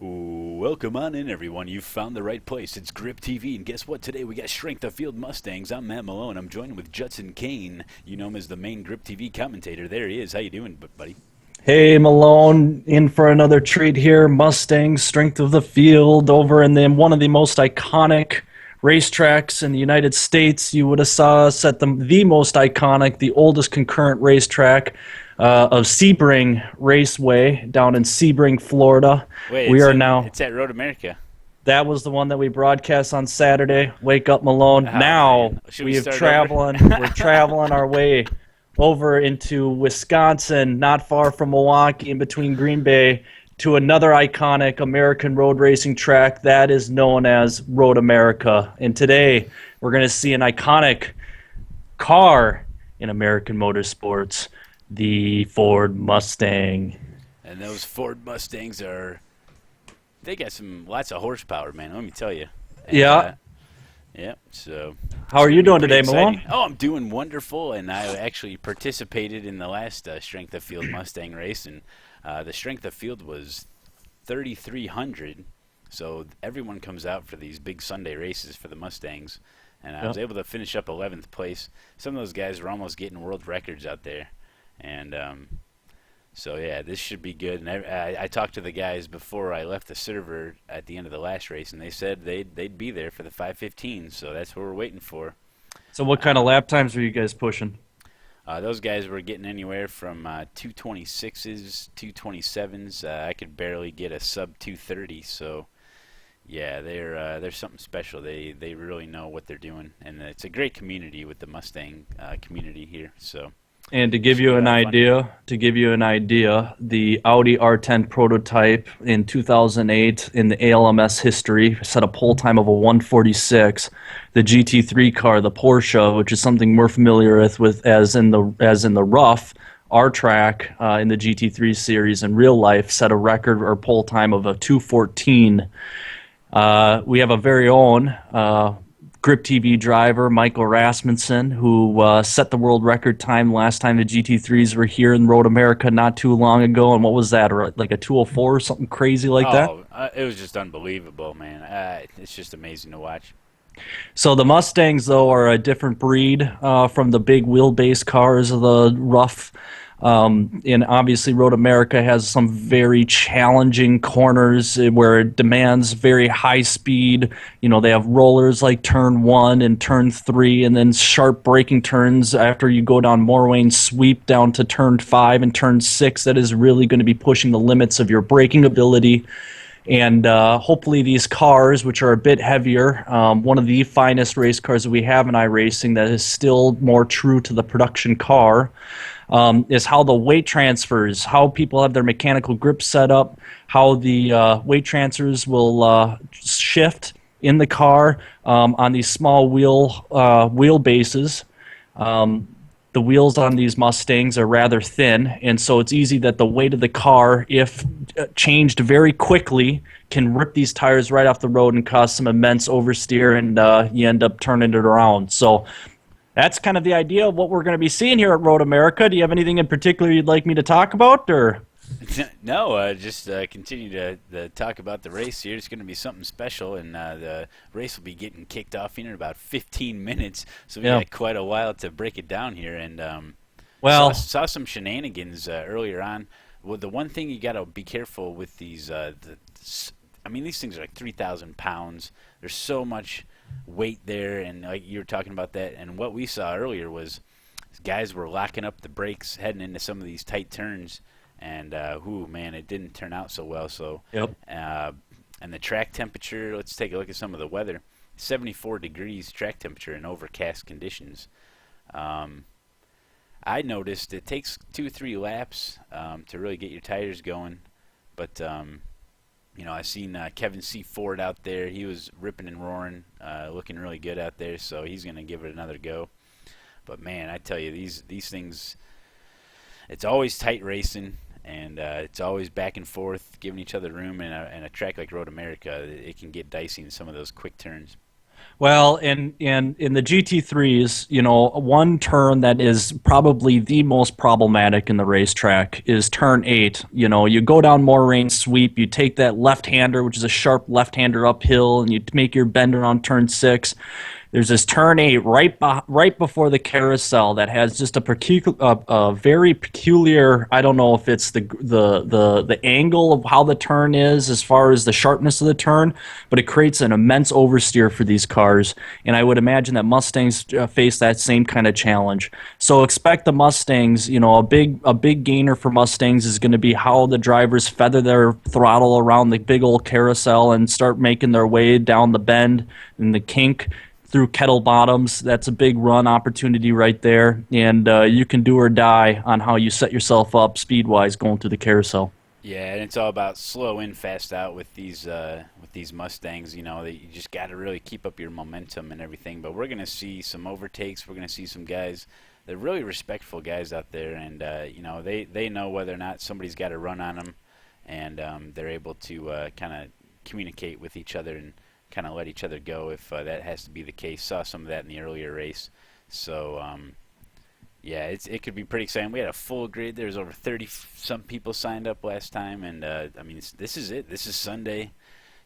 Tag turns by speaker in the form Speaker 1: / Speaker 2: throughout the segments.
Speaker 1: Welcome on in, everyone. You've found the right place. It's Grip TV, and guess what? Today we got Strength of Field Mustangs. I'm Matt Malone. I'm joined with Judson Kane. You know him as the main Grip TV commentator. There he is. How you doing, buddy?
Speaker 2: Hey Malone, in for another treat here. Mustangs, strength of the field, over in one of the most iconic racetracks in the United States. You would have saw us at the most iconic, the oldest concurrent racetrack of Sebring Raceway down in Sebring, Florida.
Speaker 1: Wait,
Speaker 2: We
Speaker 1: it's
Speaker 2: are
Speaker 1: in
Speaker 2: now.
Speaker 1: it's at Road America.
Speaker 2: That was the one that we broadcast on Saturday. Wake up, Malone.
Speaker 1: Oh
Speaker 2: Now
Speaker 1: man, should we
Speaker 2: we have
Speaker 1: start
Speaker 2: traveling.
Speaker 1: over?
Speaker 2: We're traveling our way over into Wisconsin, not far from Milwaukee, in between Green Bay, to another iconic American road racing track that is known as Road America. And today we're going to see an iconic car in American motorsports, the Ford Mustang.
Speaker 1: And those Ford Mustangs they got lots of horsepower, man. Let me tell you. And,
Speaker 2: Yeah.
Speaker 1: yeah. So
Speaker 2: How
Speaker 1: it's
Speaker 2: are
Speaker 1: gonna
Speaker 2: you
Speaker 1: be
Speaker 2: doing
Speaker 1: pretty
Speaker 2: today,
Speaker 1: exciting.
Speaker 2: Malone?
Speaker 1: Oh, I'm doing wonderful, and I actually participated in the last Strength of Field Mustang race, and the Strength of Field was 3,300. So everyone comes out for these big Sunday races for the Mustangs, and I
Speaker 2: Yeah.
Speaker 1: was able to finish up 11th place. Some of those guys were almost getting world records out there, and so yeah, this should be good. And I talked to the guys before I left the server at the end of the last race, and they said they'd be there for the 5:15. So that's what we're waiting for.
Speaker 2: So what kind of lap times are you guys pushing?
Speaker 1: Those guys were getting anywhere from 226s, 227s. I could barely get a sub 230. So yeah, they're something special. They really know what they're doing, and it's a great community with the Mustang community here. So
Speaker 2: And to
Speaker 1: it
Speaker 2: give
Speaker 1: should be
Speaker 2: you
Speaker 1: a
Speaker 2: an
Speaker 1: lot of fun.
Speaker 2: idea, the Audi R10 prototype in 2008 in the ALMS history set a pole time of a 146. The GT3 car, the Porsche, which is something we're familiar with as in the rough, our track in the GT3 series in real life set a record or pole time of a 214. We have a very own Grip TV driver, Michael Rasmussen, who set the world record time last time the GT3s were here in Road America not too long ago. And what was that, like a 204 or something crazy like that?
Speaker 1: Oh, it was just unbelievable, man. It's just amazing to watch.
Speaker 2: So the Mustangs, though, are a different breed from the big wheelbase cars of the rough. And obviously, Road America has some very challenging corners where it demands very high speed. You know, they have rollers like turn one and turn three, and then sharp braking turns after you go down Morwayne sweep down to turn five and turn six. That is really going to be pushing the limits of your braking ability. And hopefully these cars, which are a bit heavier, one of the finest race cars that we have in iRacing that is still more true to the production car, is how the weight transfers, how people have their mechanical grip set up, how the weight transfers will shift in the car on these small wheelbases. The wheels on these Mustangs are rather thin, and so it's easy that the weight of the car, if changed very quickly, can rip these tires right off the road and cause some immense oversteer, and you end up turning it around. So that's kind of the idea of what we're going to be seeing here at Road America. Do you have anything in particular you'd like me to talk about, or?
Speaker 1: No, just continue to talk about the race here. It's going to be something special, and the race will be getting kicked off in about 15 minutes. So we
Speaker 2: Yeah.
Speaker 1: got quite a while to break it down here. And
Speaker 2: Well,
Speaker 1: saw some shenanigans earlier on. Well, the one thing you got to be careful with these, I mean, these things are like 3,000 pounds. There's so much weight there, and like you were talking about that. And what we saw earlier was guys were locking up the brakes heading into some of these tight turns. And man, it didn't turn out so well. So,
Speaker 2: yep.
Speaker 1: and the track temperature. Let's take a look at some of the weather. 74 degrees track temperature in overcast conditions. I noticed it takes 2-3 laps to really get your tires going. But I seen Kevin C. Ford out there. He was ripping and roaring, looking really good out there. So he's gonna give it another go. But man, I tell you, these things. It's always tight racing, and it's always back and forth, giving each other room. And a track like Road America, it can get dicey in some of those quick turns.
Speaker 2: Well, in the GT3s, one turn that is probably the most problematic in the racetrack is turn 8. You go down more range sweep, you take that left-hander, which is a sharp left-hander uphill, and you make your bend around turn 6. There's this turn 8 right before the carousel that has just a very peculiar. I don't know if it's the angle of how the turn is as far as the sharpness of the turn, but it creates an immense oversteer for these cars. And I would imagine that Mustangs face that same kind of challenge. So expect the Mustangs. A big gainer for Mustangs is going to be how the drivers feather their throttle around the big old carousel and start making their way down the bend and the kink through kettle bottoms. That's a big run opportunity right there, and you can do or die on how you set yourself up speed wise going through the carousel.
Speaker 1: Yeah, and it's all about slow in, fast out with these Mustangs. That you just got to really keep up your momentum and everything. But we're gonna see some overtakes. We're gonna see some guys. They're really respectful guys out there, and they know whether or not somebody's got to run on them, and they're able to kind of communicate with each other and kind of let each other go if that has to be the case. Saw some of that in the earlier race, so yeah, it could be pretty exciting. We had a full grid. There was over 30 some people signed up last time, and I mean this is it. This is Sunday,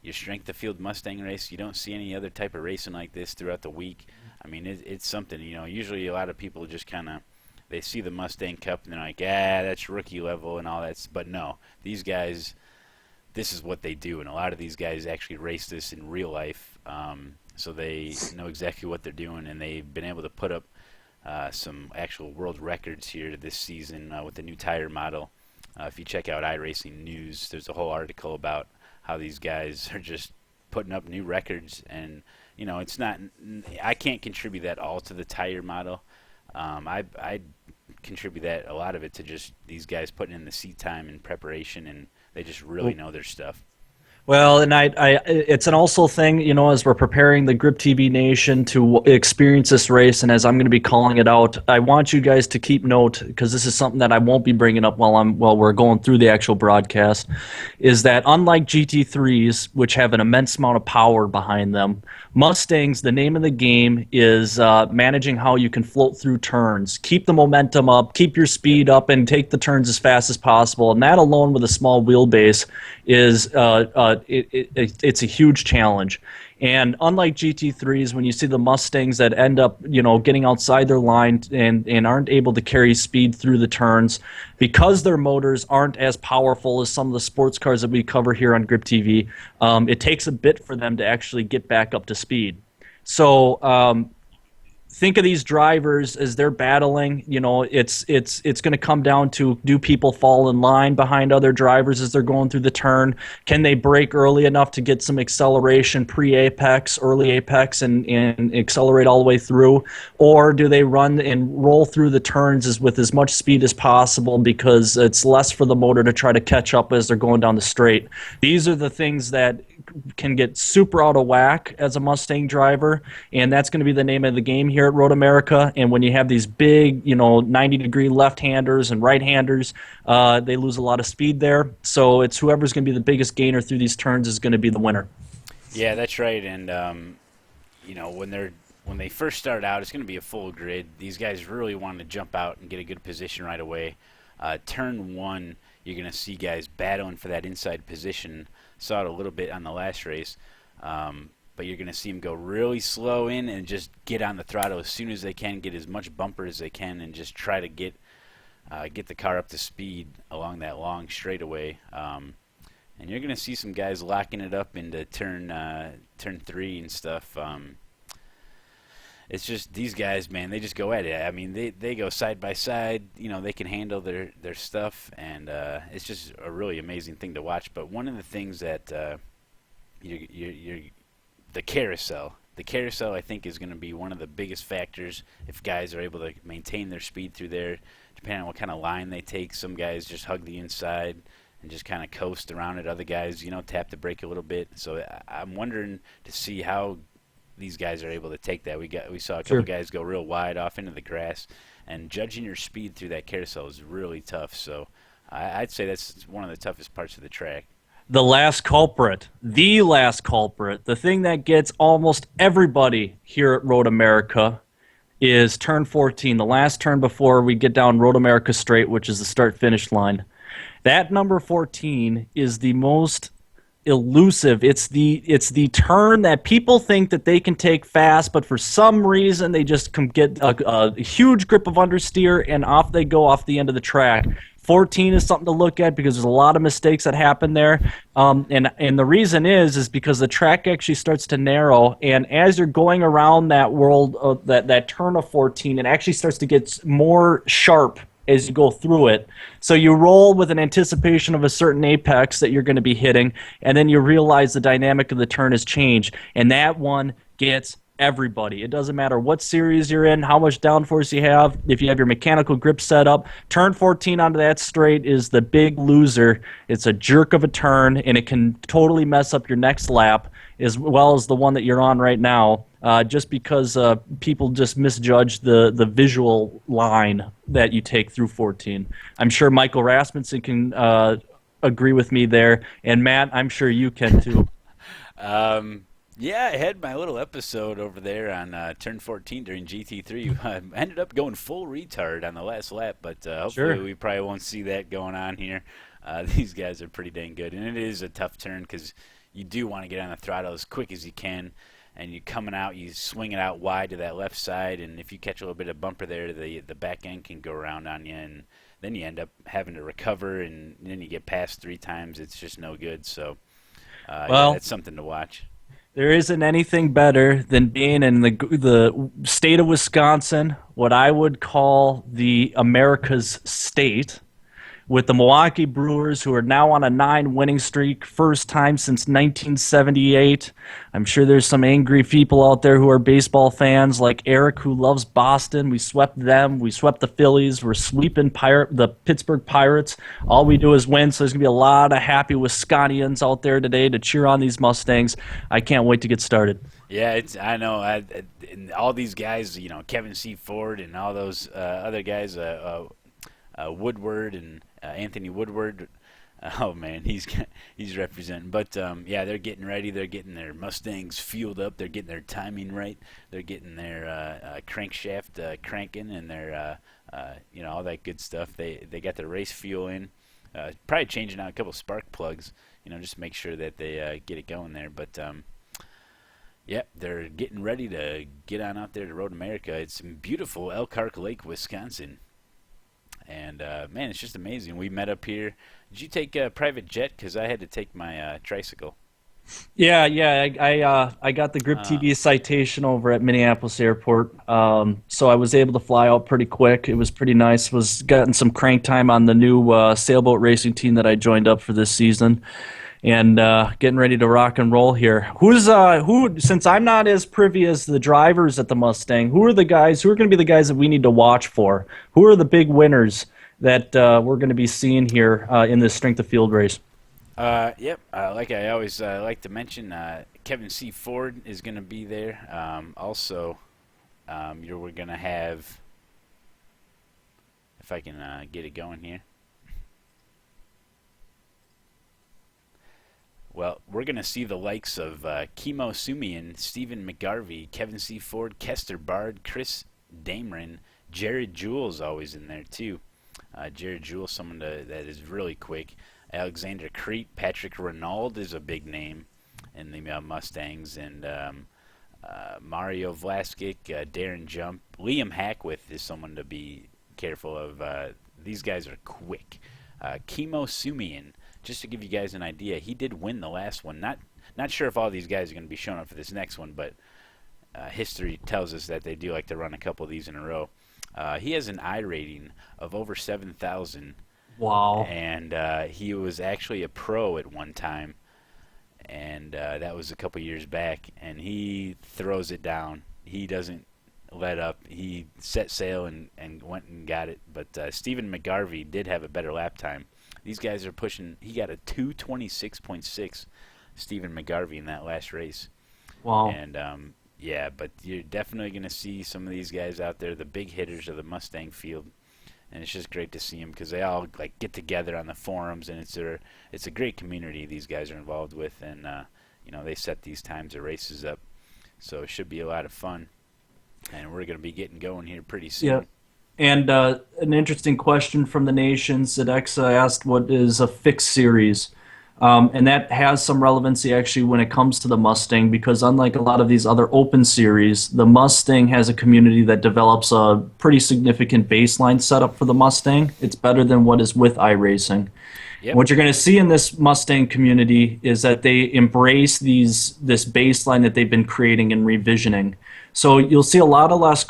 Speaker 1: your strength of field Mustang race. You don't see any other type of racing like this throughout the week. I mean it's something. Usually a lot of people just kind of they see the Mustang Cup and they're like, that's rookie level and all that. But no, these guys, this is what they do, and a lot of these guys actually race this in real life, so they know exactly what they're doing, and they've been able to put up some actual world records here this season with the new tire model. If you check out iRacing News, there's a whole article about how these guys are just putting up new records, and it's not. I can't contribute that all to the tire model. I contribute that a lot of it to just these guys putting in the seat time and preparation, and they just really know their stuff.
Speaker 2: Well, and it's an also thing, as we're preparing the Grip TV Nation to experience this race, and as I'm going to be calling it out, I want you guys to keep note, because this is something that I won't be bringing up while we're going through the actual broadcast, is that unlike GT3s, which have an immense amount of power behind them, Mustangs, the name of the game is managing how you can float through turns, keep the momentum up, keep your speed up, and take the turns as fast as possible. And that alone with a small wheelbase is it's a huge challenge. And unlike GT3s, when you see the Mustangs that end up, getting outside their line and aren't able to carry speed through the turns, because their motors aren't as powerful as some of the sports cars that we cover here on Grip TV, it takes a bit for them to actually get back up to speed. So think of these drivers as they're battling. It's going to come down to, do people fall in line behind other drivers as they're going through the turn? Can they brake early enough to get some acceleration pre-apex, early apex, and accelerate all the way through? Or do they run and roll through the turns with as much speed as possible, because it's less for the motor to try to catch up as they're going down the straight? These are the things that can get super out of whack as a Mustang driver, and that's going to be the name of the game here at Road America. And when you have these big, 90-degree left-handers and right-handers, they lose a lot of speed there. So it's whoever's going to be the biggest gainer through these turns is going to be the winner.
Speaker 1: Yeah, that's right. And when they first start out, it's going to be a full grid. These guys really want to jump out and get a good position right away. Turn 1, you're going to see guys battling for that inside position. Saw it a little bit on the last race, but you're going to see them go really slow in and just get on the throttle as soon as they can, get as much bumper as they can, and just try to get the car up to speed along that long straightaway. And you're going to see some guys locking it up into turn 3 and stuff. It's just these guys, man, they just go at it. I mean, they go side by side. They can handle their stuff, and it's just a really amazing thing to watch. But one of the things that the carousel, I think, is going to be one of the biggest factors if guys are able to maintain their speed through there, depending on what kind of line they take. Some guys just hug the inside and just kind of coast around it. Other guys, tap the brake a little bit. So I'm wondering to see how these guys are able to take that. We saw a couple guys go real wide off into the grass, and judging your speed through that carousel is really tough. So I'd say that's one of the toughest parts of the track.
Speaker 2: The last culprit, the thing that gets almost everybody here at Road America is turn 14, the last turn before we get down Road America straight, which is the start finish line. That number 14 is the most elusive. It's the turn that people think that they can take fast, but for some reason they just get a huge grip of understeer and off they go off the end of the track. 14 is something to look at because there's a lot of mistakes that happen there, and the reason is because the track actually starts to narrow, and as you're going around that world that turn of 14, it actually starts to get more sharp as you go through it. So you roll with an anticipation of a certain apex that you're going to be hitting, and then you realize the dynamic of the turn has changed, and that one gets everybody. It doesn't matter what series you're in, how much downforce you have, if you have your mechanical grip set up. Turn 14 onto that straight is the big loser. It's a jerk of a turn, and it can totally mess up your next lap as well as the one that you're on right now, just because people just misjudge the visual line that you take through 14. I'm sure Michael Rasmussen can agree with me there, and Matt, I'm sure you can too.
Speaker 1: Yeah, I had my little episode over there on turn 14 during GT3. I ended up going full retard on the last lap, but hopefully
Speaker 2: Sure.
Speaker 1: we probably won't see that going on here. These guys are pretty dang good, and it is a tough turn because you do want to get on the throttle as quick as you can, and you're coming out, you swing it out wide to that left side, and if you catch a little bit of bumper there, the back end can go around on you, and then you end up having to recover, and then you get past 3 times. It's just no good, so yeah,
Speaker 2: Well,
Speaker 1: that's something to watch.
Speaker 2: there isn't anything better than being in the state of Wisconsin, what I would call the America's state, with the Milwaukee Brewers, who are now on a 9 winning streak, first time since 1978. I'm sure there's some angry people out there who are baseball fans, like Eric, who loves Boston. We swept them. We swept the Phillies. We're sweeping the Pittsburgh Pirates. All we do is win, so there's going to be a lot of happy Wisconsians out there today to cheer on these Mustangs. I can't wait to get started.
Speaker 1: Yeah, I know. And all these guys, Kevin C. Ford and all those other guys, Woodward and Anthony Woodward. Oh man, he's representing. But yeah, they're getting ready. They're getting their Mustangs fueled up. They're getting their timing right. They're getting their crankshaft cranking and their all that good stuff. They got their race fuel in. Probably changing out a couple spark plugs. Just make sure that they get it going there. But yep, they're getting ready to get on out there to Road America. It's in beautiful Elkhart Lake, Wisconsin. And, man, it's just amazing. We met up here. Did you take a private jet? Because I had to take my tricycle.
Speaker 2: Yeah. I got the Grip TV citation over at Minneapolis Airport, so I was able to fly out pretty quick. It was pretty nice. Was getting some crank time on the new sailboat racing team that I joined up for this season, and getting ready to rock and roll here. Who? Since I'm not as privy as the drivers at the Mustang, who are the guys? Who are going to be the guys that we need to watch for? Who are the big winners that we're going to be seeing here in this strength of field race?
Speaker 1: Yep. Like I always like to mention, Kevin C. Ford is going to be there. Also, we're going to have, if I can get it going here. Well, we're going to see the likes of Kimo Sumian, Stephen McGarvey, Kevin C. Ford, Kester Bard, Chris Dameron, Jared Jewell's always in there too. Jared Jewell, someone that is really quick. Alexander Crete, Patrick Renaud is a big name in the Mustangs, and Mario Vlasic, Darren Jump, Liam Hackworth is someone to be careful of. These guys are quick. Kimo Sumian, just to give you guys an idea, he did win the last one. Not sure if all these guys are going to be showing up for this next one, but history tells us that they do like to run a couple of these in a row. He has an I rating of over 7,000.
Speaker 2: Wow.
Speaker 1: And he was actually a pro at one time, and that was a couple years back, and he throws it down. He doesn't let up. He set sail and went and got it. But Stephen McGarvey did have a better lap time. These guys are pushing. He got a 2:26.6, Stephen McGarvey, in that last race.
Speaker 2: Wow.
Speaker 1: And yeah, but you're definitely going to see some of these guys out there, the big hitters of the Mustang field. and it's just great to see them because they all like get together on the forums, and it's a great community these guys are involved with, and they set these times of races up, so it should be a lot of fun, and we're going to be getting going here pretty
Speaker 2: Yeah.
Speaker 1: soon.
Speaker 2: And an interesting question from the nation. Sidexa asked, "What is a fixed series?" And that has some relevancy actually when it comes to the Mustang, because unlike a lot of these other open series, the Mustang has a community that develops a pretty significant baseline setup for the Mustang. It's better than what is with iRacing.
Speaker 1: Yep.
Speaker 2: What you're going to see in this Mustang community is that they embrace this baseline that they've been creating and revisioning. So you'll see a lot less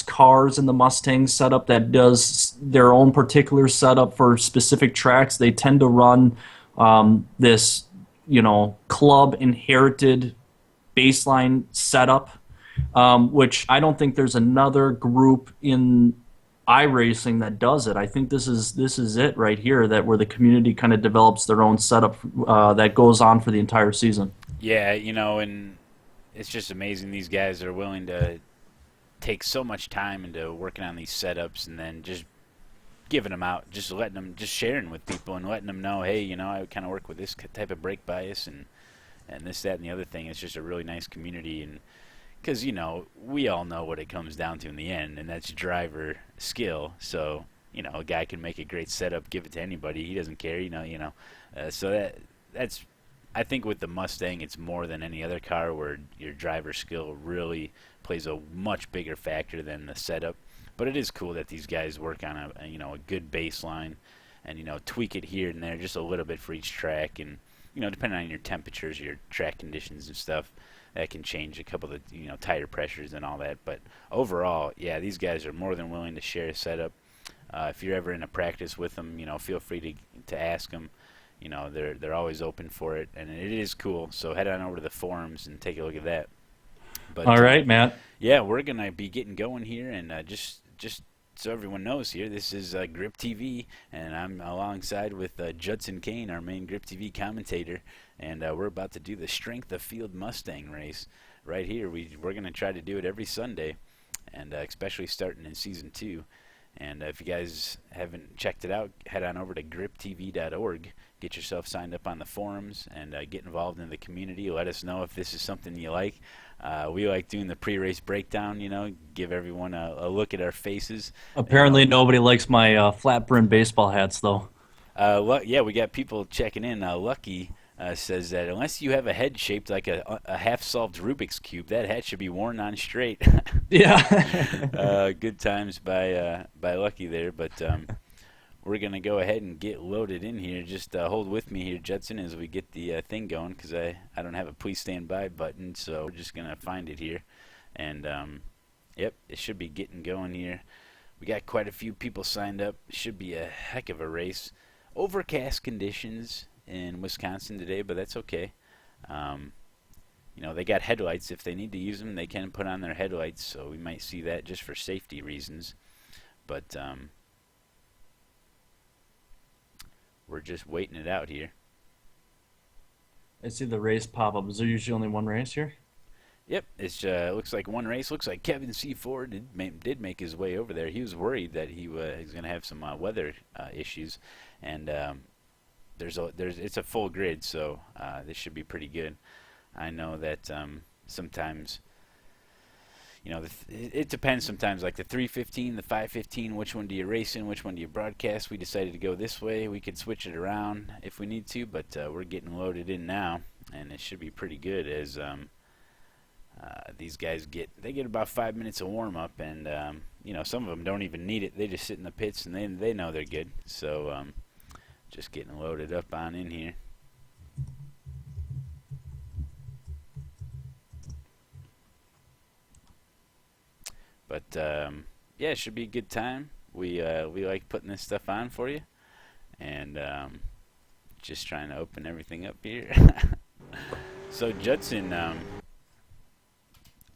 Speaker 2: cars in the Mustang setup that does their own particular setup for specific tracks. They tend to run this, club inherited baseline setup, which I don't think there's another group in iRacing that does it. I think this is it right here, that where the community kind of develops their own setup that goes on for the entire season.
Speaker 1: Yeah, and it's just amazing these guys are willing to take so much time into working on these setups and then just giving them out, just letting them, just sharing with people and letting them know, hey, I kind of work with this type of brake bias and this, that, and the other thing. It's just a really nice community, and because we all know what it comes down to in the end, and that's driver skill. So a guy can make a great setup, give it to anybody. He doesn't care, so that's I think with the Mustang, it's more than any other car where your driver skill really plays a much bigger factor than the setup. But it is cool that these guys work on a good baseline and tweak it here and there just a little bit for each track, and depending on your temperatures, your track conditions and stuff, that can change a couple of tire pressures and all that. But overall, yeah, these guys are more than willing to share a setup. If you're ever in a practice with them, feel free to ask them. They're always open for it, and it is cool. So head on over to the forums and take a look at that. But
Speaker 2: All right, Matt.
Speaker 1: yeah, we're gonna be getting going here, and just so everyone knows here, this is Grip TV, and I'm alongside with Judson Kane, our main Grip TV commentator, and we're about to do the Strength of Field Mustang race right here. We're gonna try to do it every Sunday, and especially starting in season 2. And if you guys haven't checked it out, head on over to griptv.org. Get yourself signed up on the forums and get involved in the community. Let us know if this is something you like. We like doing the pre-race breakdown, give everyone a look at our faces.
Speaker 2: Apparently, nobody likes my flat brim baseball hats, though.
Speaker 1: Yeah, we got people checking in. Lucky says that unless you have a head shaped like a half-solved Rubik's Cube, that hat should be worn on straight.
Speaker 2: Yeah.
Speaker 1: Good times by Lucky there, but we're going to go ahead and get loaded in here. Just hold with me here, Judson, as we get the thing going, because I don't have a please stand by button, so we're just going to find it here. And, yep, it should be getting going here. We got quite a few people signed up. It should be a heck of a race. Overcast conditions in Wisconsin today, but that's okay. They got headlights. If they need to use them, they can put on their headlights, so we might see that just for safety reasons. But we're just waiting it out here.
Speaker 2: I see the race pop up. Is there usually only one race here?
Speaker 1: Yep, it looks like one race. Looks like Kevin C. Ford did make his way over there. He was worried that he was going to have some weather issues, and it's a full grid, so this should be pretty good. I know that sometimes, it depends sometimes, like the 315, the 515, which one do you race in, which one do you broadcast? We decided to go this way. We could switch it around if we need to, but we're getting loaded in now, and it should be pretty good as these guys get about 5 minutes of warm-up, and some of them don't even need it. They just sit in the pits, and they know they're good. So just getting loaded up on in here. But yeah, it should be a good time. We like putting this stuff on for you, and just trying to open everything up here. So Judson,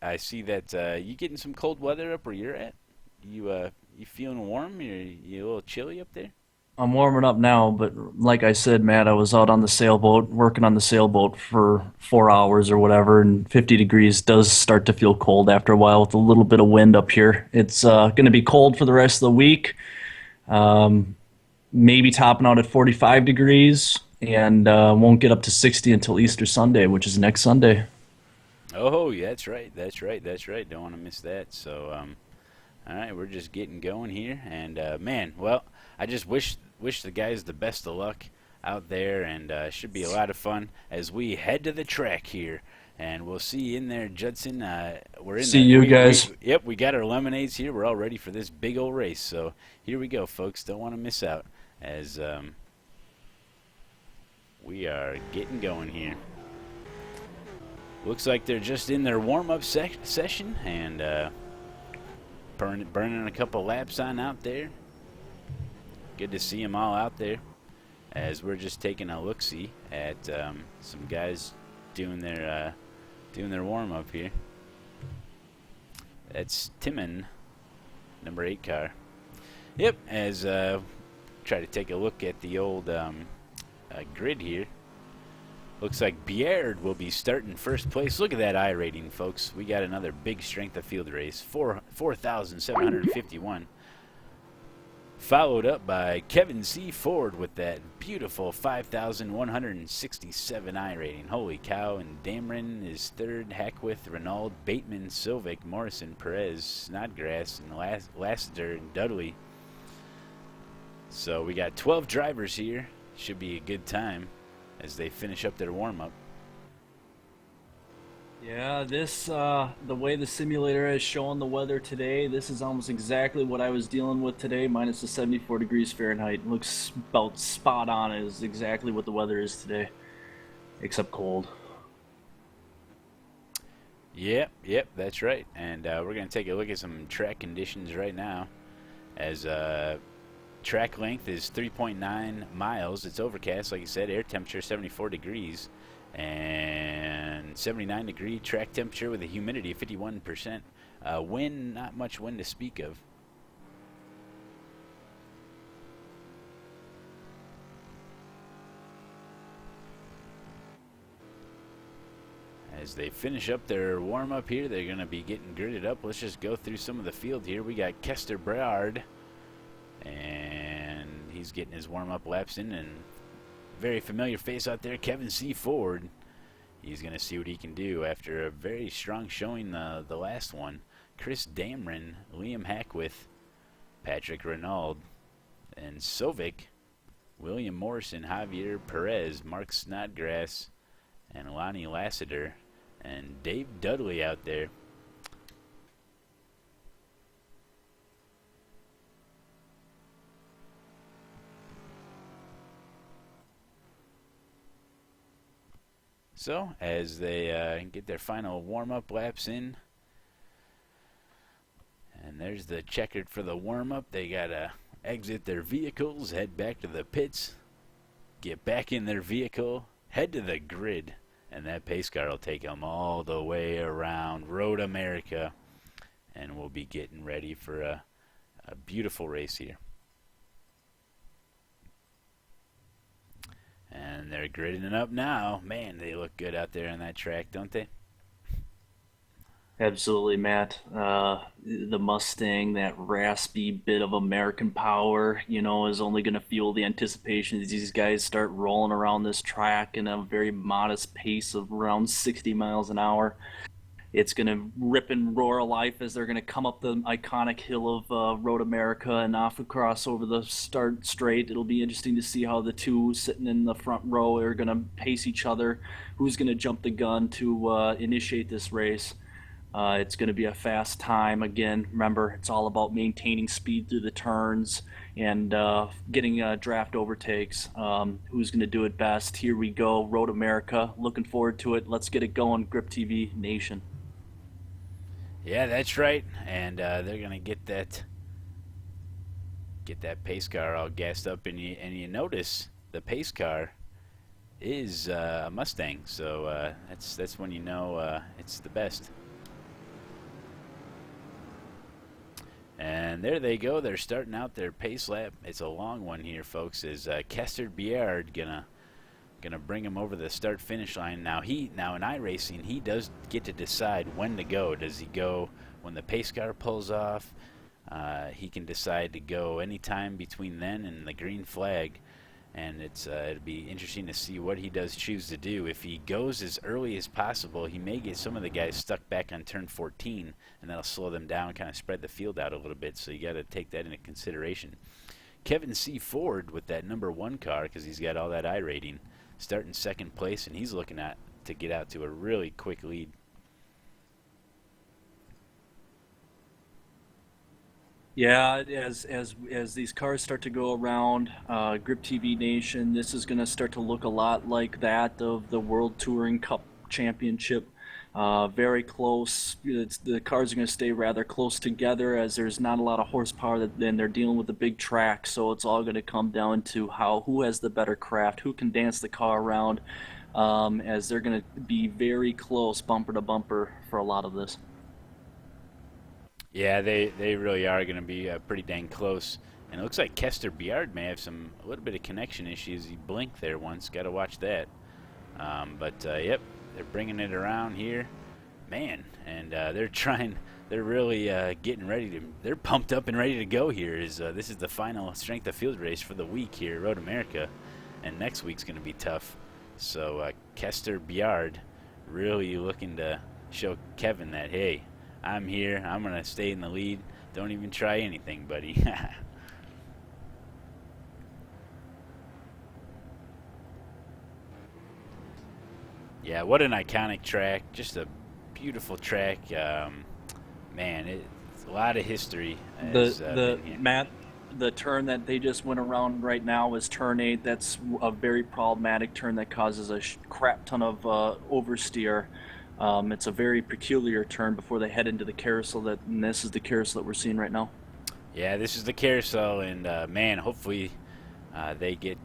Speaker 1: I see that you getting some cold weather up where you're at. You feeling warm? You a little chilly up there?
Speaker 2: I'm warming up now, but like I said, Matt, I was out on the sailboat, working on the sailboat for 4 hours or whatever, and 50 degrees does start to feel cold after a while with a little bit of wind up here. It's going to be cold for the rest of the week, maybe topping out at 45 degrees, and won't get up to 60 until Easter Sunday, which is next Sunday.
Speaker 1: Oh, yeah, that's right. That's right. That's right. Don't want to miss that. So, all right, we're just getting going here, and man, well, I just wish the guys the best of luck out there, and should be a lot of fun as we head to the track here. And we'll see you in there, Judson. We're in
Speaker 2: See
Speaker 1: the
Speaker 2: you guys.
Speaker 1: yep, we got our lemonades here. We're all ready for this big old race. So here we go, folks. Don't want to miss out as we are getting going here. Looks like they're just in their warm-up session and burning a couple laps on out there. Good to see them all out there as we're just taking a look-see at some guys doing their warm-up here. That's Timon, number 8 car. Yep, as try to take a look at the old grid here. Looks like Biard will be starting first place. Look at that I rating, folks. We got another big strength of field race, 4,751. Followed up by Kevin C. Ford with that beautiful 5,167 I rating. Holy cow. And Dameron is third. Hackworth, Renault, Bateman, Silvic, Morrison, Perez, Snodgrass, and Lassiter and Dudley. So we got 12 drivers here. Should be a good time as they finish up their warm-up.
Speaker 2: Yeah, the way the simulator has shown the weather today, this is almost exactly what I was dealing with today, minus the 74 degrees Fahrenheit. Looks about spot on is exactly what the weather is today, except cold.
Speaker 1: Yep, that's right. And we're going to take a look at some track conditions right now as track length is 3.9 miles. It's overcast, like you said. Air temperature 74 degrees and 79 degree track temperature with a humidity of 51%. Wind, not much wind to speak of. As they finish up their warm-up here, they're going to be getting gridded up. Let's just go through some of the field here. We got Kester Brard, and he's getting his warm-up laps in, and very familiar face out there, Kevin C. Ford. He's going to see what he can do after a very strong showing the last one. Chris Dameron, Liam Hackworth, Patrick Renault, and Sovic, William Morrison, Javier Perez, Mark Snodgrass, and Lonnie Lassiter, and Dave Dudley out there. So, as they get their final warm-up laps in, and there's the checkered for the warm-up. They got to exit their vehicles, head back to the pits, get back in their vehicle, head to the grid, and that pace car will take them all the way around Road America, and we'll be getting ready for a beautiful race here. And they're gridding it up now. Man, they look good out there on that track, don't they?
Speaker 2: Absolutely, Matt. The Mustang, that raspy bit of American power, is only going to fuel the anticipation as these guys start rolling around this track in a very modest pace of around 60 miles an hour. It's going to rip and roar a life as they're going to come up the iconic hill of Road America and off across over the start straight. It'll be interesting to see how the two sitting in the front row are going to pace each other. Who's going to jump the gun to initiate this race? It's going to be a fast time. Again, remember, it's all about maintaining speed through the turns and getting draft overtakes. Who's going to do it best? Here we go, Road America. Looking forward to it. Let's get it going, Grip TV Nation.
Speaker 1: Yeah, that's right. And they're going to get that pace car all gassed up. And you notice the pace car is a Mustang. So that's when you know it's the best. And And there they go. They're starting out their pace lap. It's a long one here, folks. Is Kester Biard gonna bring him over the start finish line? Now in iRacing, he does get to decide when to go. Does he go when the pace car pulls off? He can decide to go anytime between then and the green flag. And it'll be interesting to see what he does choose to do. If he goes as early as possible, he may get some of the guys stuck back on turn 14, and that'll slow them down, kind of spread the field out a little bit. So you got to take that into consideration. Kevin C. Ford with that number 1 car, because he's got all that I rating, starting second place, and he's looking to get out to a really quick lead.
Speaker 2: Yeah, as these cars start to go around, Grip TV Nation, this is going to start to look a lot like that of the World Touring Cup Championship. Very close. The cars are going to stay rather close together as there's not a lot of horsepower, and they're dealing with a big track. So it's all going to come down to who has the better craft, who can dance the car around, as they're going to be very close, bumper to bumper, for a lot of this.
Speaker 1: Yeah, they really are going to be pretty dang close. And it looks like Kester Biard may have a little bit of connection issues. He blinked there once. Got to watch that. Yep, they're bringing it around here. Man, and they're really getting ready to, they're pumped up and ready to go here. This is the final strength of field race for the week here at Road America. And next week's going to be tough. So Kester Biard really looking to show Kevin that, hey, I'm here. I'm going to stay in the lead. Don't even try anything, buddy. Yeah, what an iconic track. Just a beautiful track. Man, it's a lot of history.
Speaker 2: Matt, the turn that they just went around right now is turn 8. That's a very problematic turn that causes a crap ton of oversteer. It's a very peculiar turn before they head into the carousel, and this is the carousel that we're seeing right now.
Speaker 1: Yeah, this is the carousel, and man, hopefully they get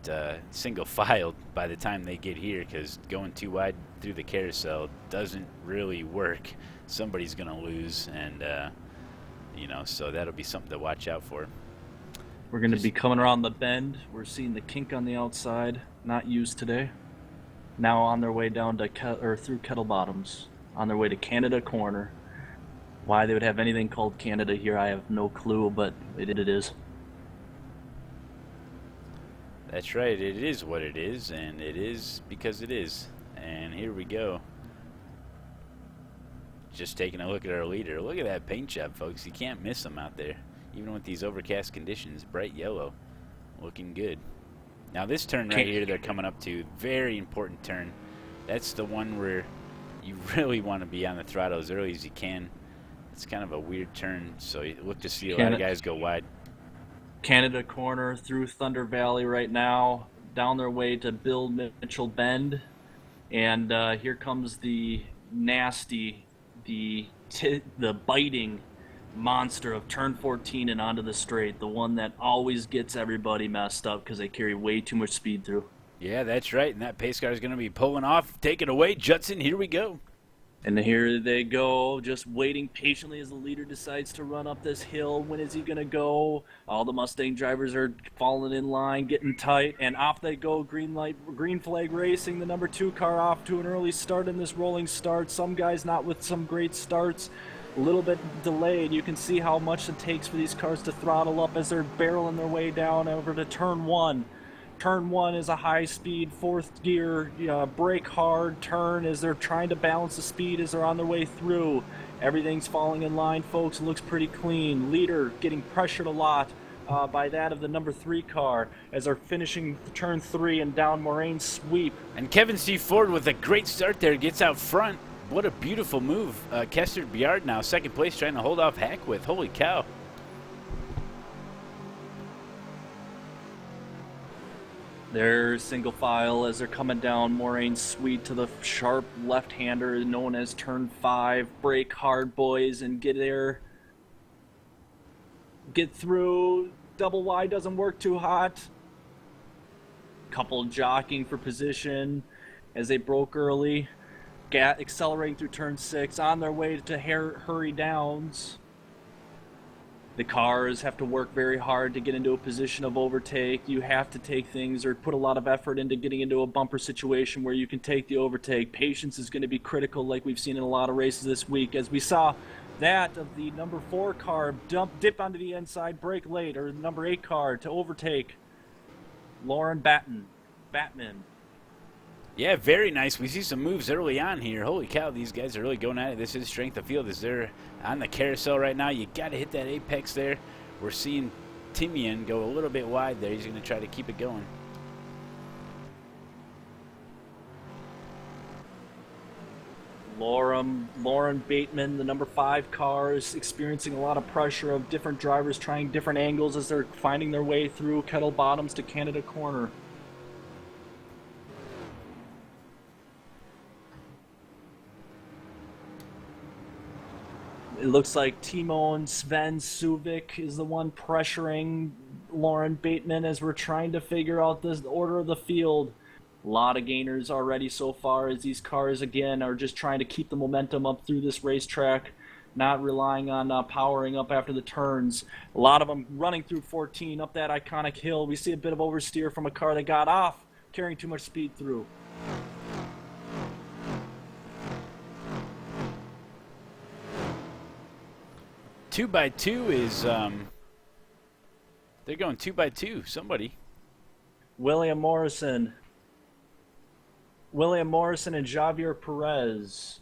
Speaker 1: single-filed by the time they get here, because going too wide through the carousel doesn't really work. Somebody's going to lose, and so that'll be something to watch out for.
Speaker 2: We're going to be coming around the bend. We're seeing the kink on the outside, not used today. Now on their way down to through Kettle Bottoms, on their way to Canada Corner. Why they would have anything called Canada here, I have no clue, but it is.
Speaker 1: That's right, it is what it is, and it is because it is. And here we go. Just taking a look at our leader. Look at that paint job, folks. You can't miss them out there. Even with these overcast conditions, bright yellow. Looking good. Now this turn right here they're coming up to, very important turn. That's the one where you really want to be on the throttle as early as you can. It's kind of a weird turn, so you look to see a lot of guys go wide.
Speaker 2: Canada Corner through Thunder Valley right now, down their way to Bill Mitchell Bend. And here comes the nasty, the biting monster of turn 14 and onto the straight, the one that always gets everybody messed up because they carry way too much speed through.
Speaker 1: Yeah, that's right, and that pace car is going to be pulling off. Take it away, Judson. Here we go.
Speaker 2: And here they go, just waiting patiently as the leader decides to run up this hill. When is he going to go? All the Mustang drivers are falling in line, getting tight, and off they go. Green flag racing, the number 2 car off to an early start in this rolling start. Some guys not with some great starts. A little bit delayed. You can see how much it takes for these cars to throttle up as they're barreling their way down over to turn 1. Turn 1 is a high-speed, 4th gear, brake hard turn as they're trying to balance the speed as they're on their way through. Everything's falling in line, folks. It looks pretty clean. Leader getting pressured a lot by that of the number 3 car as they're finishing turn 3 and down Moraine's sweep.
Speaker 1: And Kevin C. Ford with a great start there gets out front. What a beautiful move. Kester Biard now second place trying to hold off Hackwith. Holy cow.
Speaker 2: They're single file as they're coming down Moraine's Sweet to the sharp left-hander known as turn 5. Brake hard, boys, and get there. Get through. Double wide doesn't work too hot. Couple jockeying for position as they broke early. Accelerating through turn 6 on their way to Hurry Downs. The cars have to work very hard to get into a position of overtake. You have to take things or put a lot of effort into getting into a bumper situation where you can take the overtake. Patience is going to be critical, like we've seen in a lot of races this week, as we saw that of the number 4 car dip onto the inside, brake late, or the number 8 car to overtake Lauren Batman.
Speaker 1: Yeah, very nice. We see some moves early on here. Holy cow, these guys are really going at it. This is strength of field as they're on the carousel right now. You got to hit that apex there. We're seeing Timian go a little bit wide there. He's going to try to keep it going.
Speaker 2: Lauren Bateman, the number 5 car, is experiencing a lot of pressure of different drivers trying different angles as they're finding their way through Kettle Bottoms to Canada Corner. It looks like Timon Sven Suvik is the one pressuring Lauren Bateman as we're trying to figure out the order of the field. A lot of gainers already so far as these cars, again, are just trying to keep the momentum up through this racetrack, not relying on powering up after the turns. A lot of them running through 14 up that iconic hill. We see a bit of oversteer from a car that got off, carrying too much speed through.
Speaker 1: Two by two is, they're going 2 by 2. Somebody.
Speaker 2: William Morrison and Javier Perez.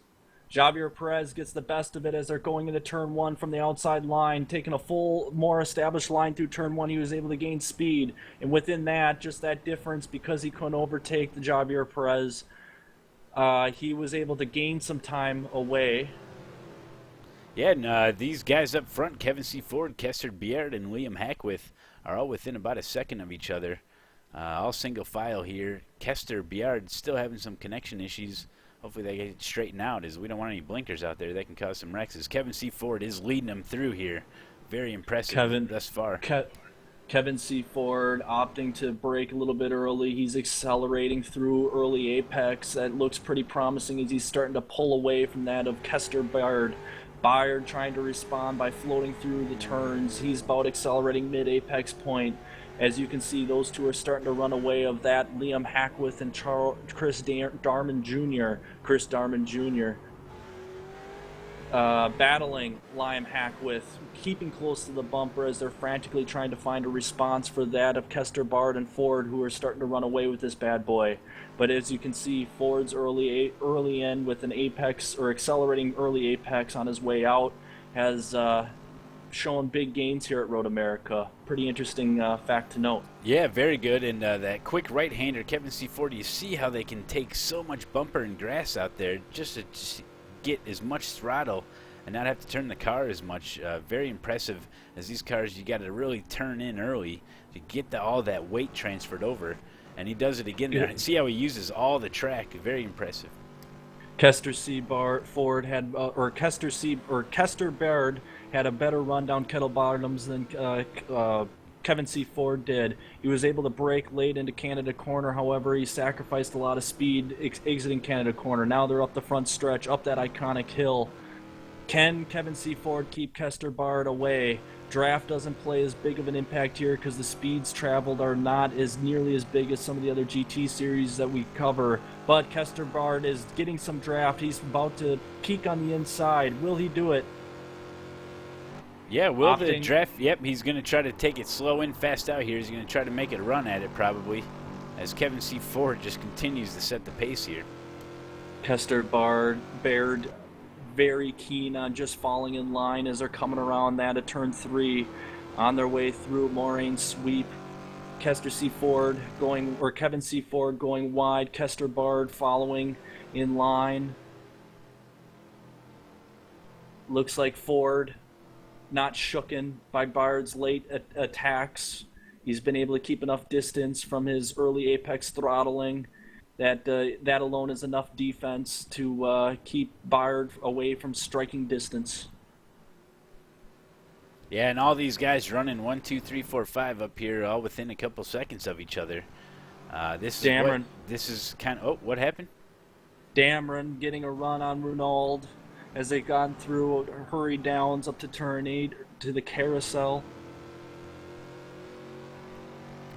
Speaker 2: Javier Perez gets the best of it as they're going into turn 1 from the outside line, taking a full, more established line through turn 1. He was able to gain speed, and within that, just that difference, because he couldn't overtake the Javier Perez, he was able to gain some time away.
Speaker 1: Yeah, and these guys up front, Kevin C. Ford, Kester Biard, and Liam Hackworth, are all within about a second of each other. All single file here. Kester Biard still having some connection issues. Hopefully they get it straightened out, as we don't want any blinkers out there that can cause some wrecks. As Kevin C. Ford is leading them through here. Very impressive thus far.
Speaker 2: Kevin C. Ford opting to brake a little bit early. He's accelerating through early apex. That looks pretty promising as he's starting to pull away from that of Kester Biard. Biard trying to respond by floating through the turns. He's about accelerating mid-apex point. As you can see, those two are starting to run away of that Liam Hackworth and Chris Darman Jr. Battling Liam Hackworth, keeping close to the bumper as they're frantically trying to find a response for that of Kester Bard and Ford, who are starting to run away with this bad boy. But as you can see, Ford's early in with an apex, or accelerating early apex on his way out, has shown big gains here at Road America. Pretty interesting fact to note.
Speaker 1: Yeah, very good. And that quick right-hander, Kevin C. Ford, you see how they can take so much bumper and grass out there just to get as much throttle and not have to turn the car as much. Very impressive, as these cars, you got to really turn in early to get all that weight transferred over. And he does it again there. And see how he uses all the track. Very impressive.
Speaker 2: Kester Baird had a better run down Kettle Bottoms than Kevin C. Ford did. He was able to brake late into Canada Corner. However, he sacrificed a lot of speed exiting Canada Corner. Now they're up the front stretch, up that iconic hill. Can Kevin C. Ford keep Kester Bard away? Draft doesn't play as big of an impact here because the speeds traveled are not as nearly as big as some of the other GT series that we cover. But Kester Bard is getting some draft. He's about to peek on the inside. Will he do it?
Speaker 1: Yeah, will the draft? Yep, he's going to try to take it slow in, fast out here. He's going to try to make it run at it probably, as Kevin C. Ford just continues to set the pace here.
Speaker 2: Kester Baird very keen on just falling in line as they're coming around that at turn 3 on their way through Moraine Sweep. Kevin C. Ford going wide, Kester Bard following in line. Looks like Ford not shooken by Bard's late attacks. He's been able to keep enough distance from his early apex throttling that alone is enough defense to keep Bard away from striking distance.
Speaker 1: Yeah, and all these guys running 1, 2, 3, 4, 5 up here, all within a couple seconds of each other. This is kind of. Oh, what happened?
Speaker 2: Dameron getting a run on Runald. as they've gone through hurry downs up to turn 8 to the carousel.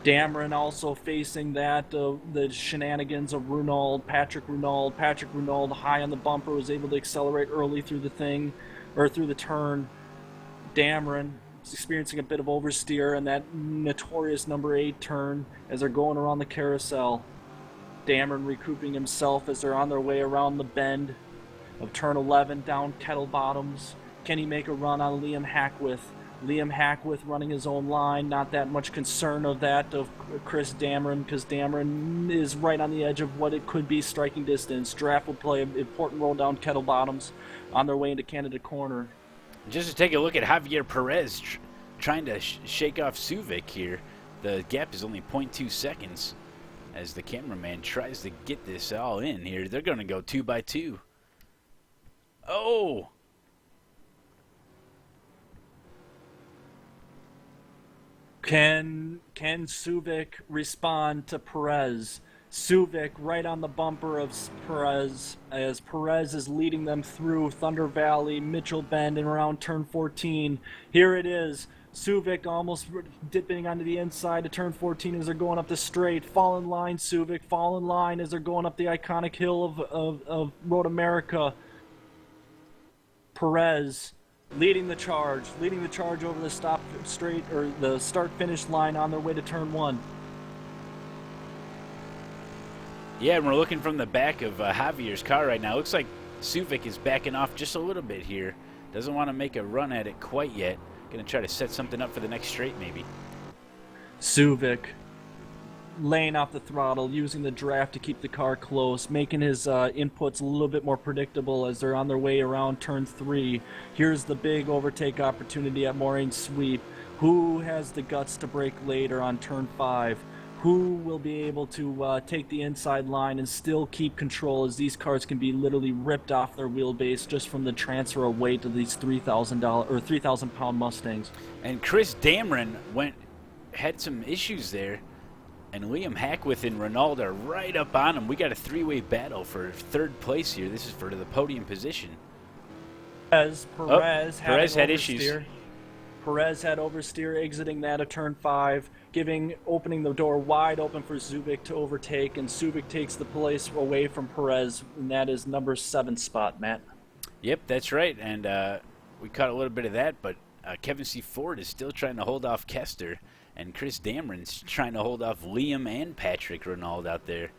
Speaker 2: Dameron also facing that, the shenanigans of Runald, Patrick Runald. Patrick Runald high on the bumper, was able to accelerate early through the thing, or through the turn. Dameron is experiencing a bit of oversteer in that notorious number 8 turn as they're going around the carousel. Dameron recouping himself as they're on their way around the bend of turn 11 down Kettle Bottoms. Can he make a run on Liam Hackworth? Liam Hackworth running his own line, not that much concern of that of Chris Dameron, because Dameron is right on the edge of what it could be striking distance. Draft will play an important role down Kettle Bottoms on their way into Canada Corner.
Speaker 1: Just to take a look at Javier Perez trying to shake off Suvic here. The gap is only 0.2 seconds as the cameraman tries to get this all in here. They're going to go 2 by 2. Oh!
Speaker 2: Can Suvic respond to Perez? Suvic right on the bumper of Perez as Perez is leading them through Thunder Valley, Mitchell Bend, and around turn 14. Here it is. Suvic almost dipping onto the inside of turn 14 as they're going up the straight. Fall in line, Suvic. Fall in line as they're going up the iconic hill of Road America. Perez leading the charge over the stop straight, or the start-finish line on their way to turn 1.
Speaker 1: Yeah, and we're looking from the back of Javier's car right now. Looks like Suvic is backing off just a little bit here. Doesn't want to make a run at it quite yet. Going to try to set something up for the next straight, maybe.
Speaker 2: Suvic laying off the throttle, using the draft to keep the car close, making his inputs a little bit more predictable as they're on their way around turn 3. Here's the big overtake opportunity at Moraine Sweep. Who has the guts to break later on turn 5? Who will be able to take the inside line and still keep control, as these cars can be literally ripped off their wheelbase just from the transfer of weight of these $3,000 or 3,000-pound Mustangs.
Speaker 1: And Chris Dameron had some issues there, and Liam Hackworth and Ronaldo are right up on him. We got a 3-way battle for 3rd place here. This is for the podium position.
Speaker 2: Perez
Speaker 1: had issues.
Speaker 2: Perez had oversteer exiting that of turn 5, opening the door wide open for Suvic to overtake, and Suvic takes the place away from Perez, and that is number 7 spot, Matt.
Speaker 1: Yep, that's right, and we caught a little bit of that, but Kevin C. Ford is still trying to hold off Kester, and Chris Dameron's trying to hold off Liam and Patrick Ronald out there.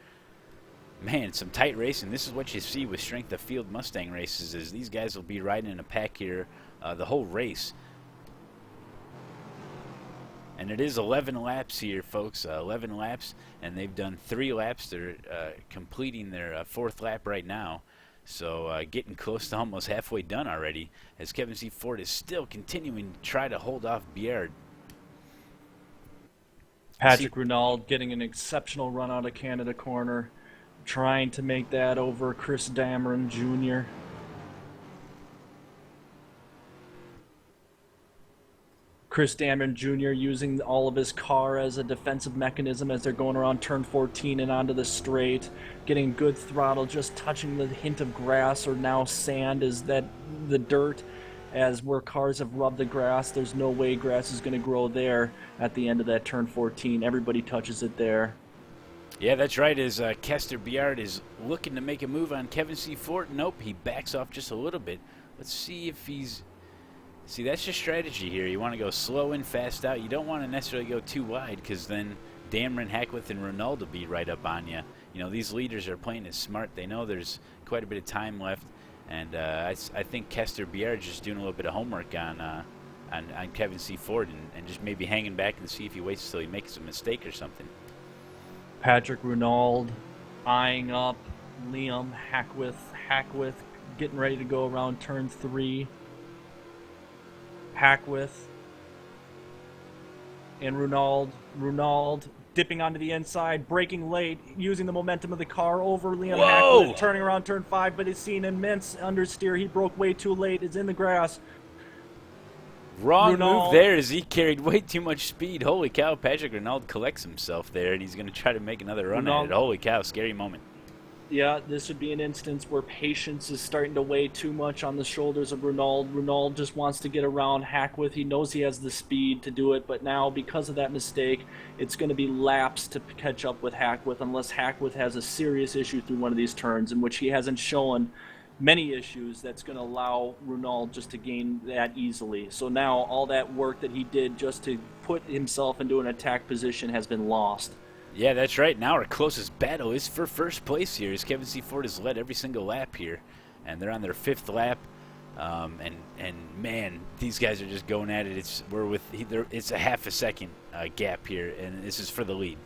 Speaker 1: Man, some tight racing. This is what you see with strength of field Mustang races, is these guys will be riding in a pack here the whole race. And it is 11 laps here, folks. 11 laps, and they've done 3 laps. They're completing their 4th lap right now. So getting close to almost halfway done already, as Kevin C. Ford is still continuing to try to hold off Biard.
Speaker 2: Patrick Ronald getting an exceptional run out of Canada Corner, trying to make that over Chris Dameron Jr. Chris Dameron Jr. using all of his car as a defensive mechanism as they're going around turn 14 and onto the straight, getting good throttle, just touching the hint of grass or now sand, is that the dirt, as where cars have rubbed the grass, there's no way grass is going to grow there at the end of that turn 14. Everybody touches it there.
Speaker 1: Yeah, that's right, as Kester Biard is looking to make a move on Kevin C. Ford. Nope, he backs off just a little bit. Let's see if he's... See, that's your strategy here. You want to go slow in, fast out. You don't want to necessarily go too wide, because then Dameron, Hackworth, and Ronaldo will be right up on you. You know, these leaders are playing it smart. They know there's quite a bit of time left, and I think Kester Biard just doing a little bit of homework on Kevin C. Ford and just maybe hanging back and see if he waits until he makes a mistake or something.
Speaker 2: Patrick Ronald eyeing up Liam Hackworth getting ready to go around turn 3. Hackworth and Ronald dipping onto the inside, braking late, using the momentum of the car over Liam Hackworth, turning around turn 5, but he's seen immense understeer. He broke way too late. It's in the grass.
Speaker 1: Wrong move there, as he carried way too much speed. Holy cow, Patrick Ronald collects himself there, and he's going to try to make another run at it. Holy cow, scary moment.
Speaker 2: Yeah, this would be an instance where patience is starting to weigh too much on the shoulders of Renault. Renault just wants to get around Hackworth. He knows he has the speed to do it, but now because of that mistake, it's going to be laps to catch up with Hackworth unless Hackworth has a serious issue through one of these turns, in which he hasn't shown many issues that's going to allow Renault just to gain that easily. So now all that work that he did just to put himself into an attack position has been lost.
Speaker 1: Yeah, that's right. Now our closest battle is for first place here, as Kevin C. Ford has led every single lap here, and they're on their 5th lap. And man, these guys are just going at it. It's a half a second gap here, and this is for the lead.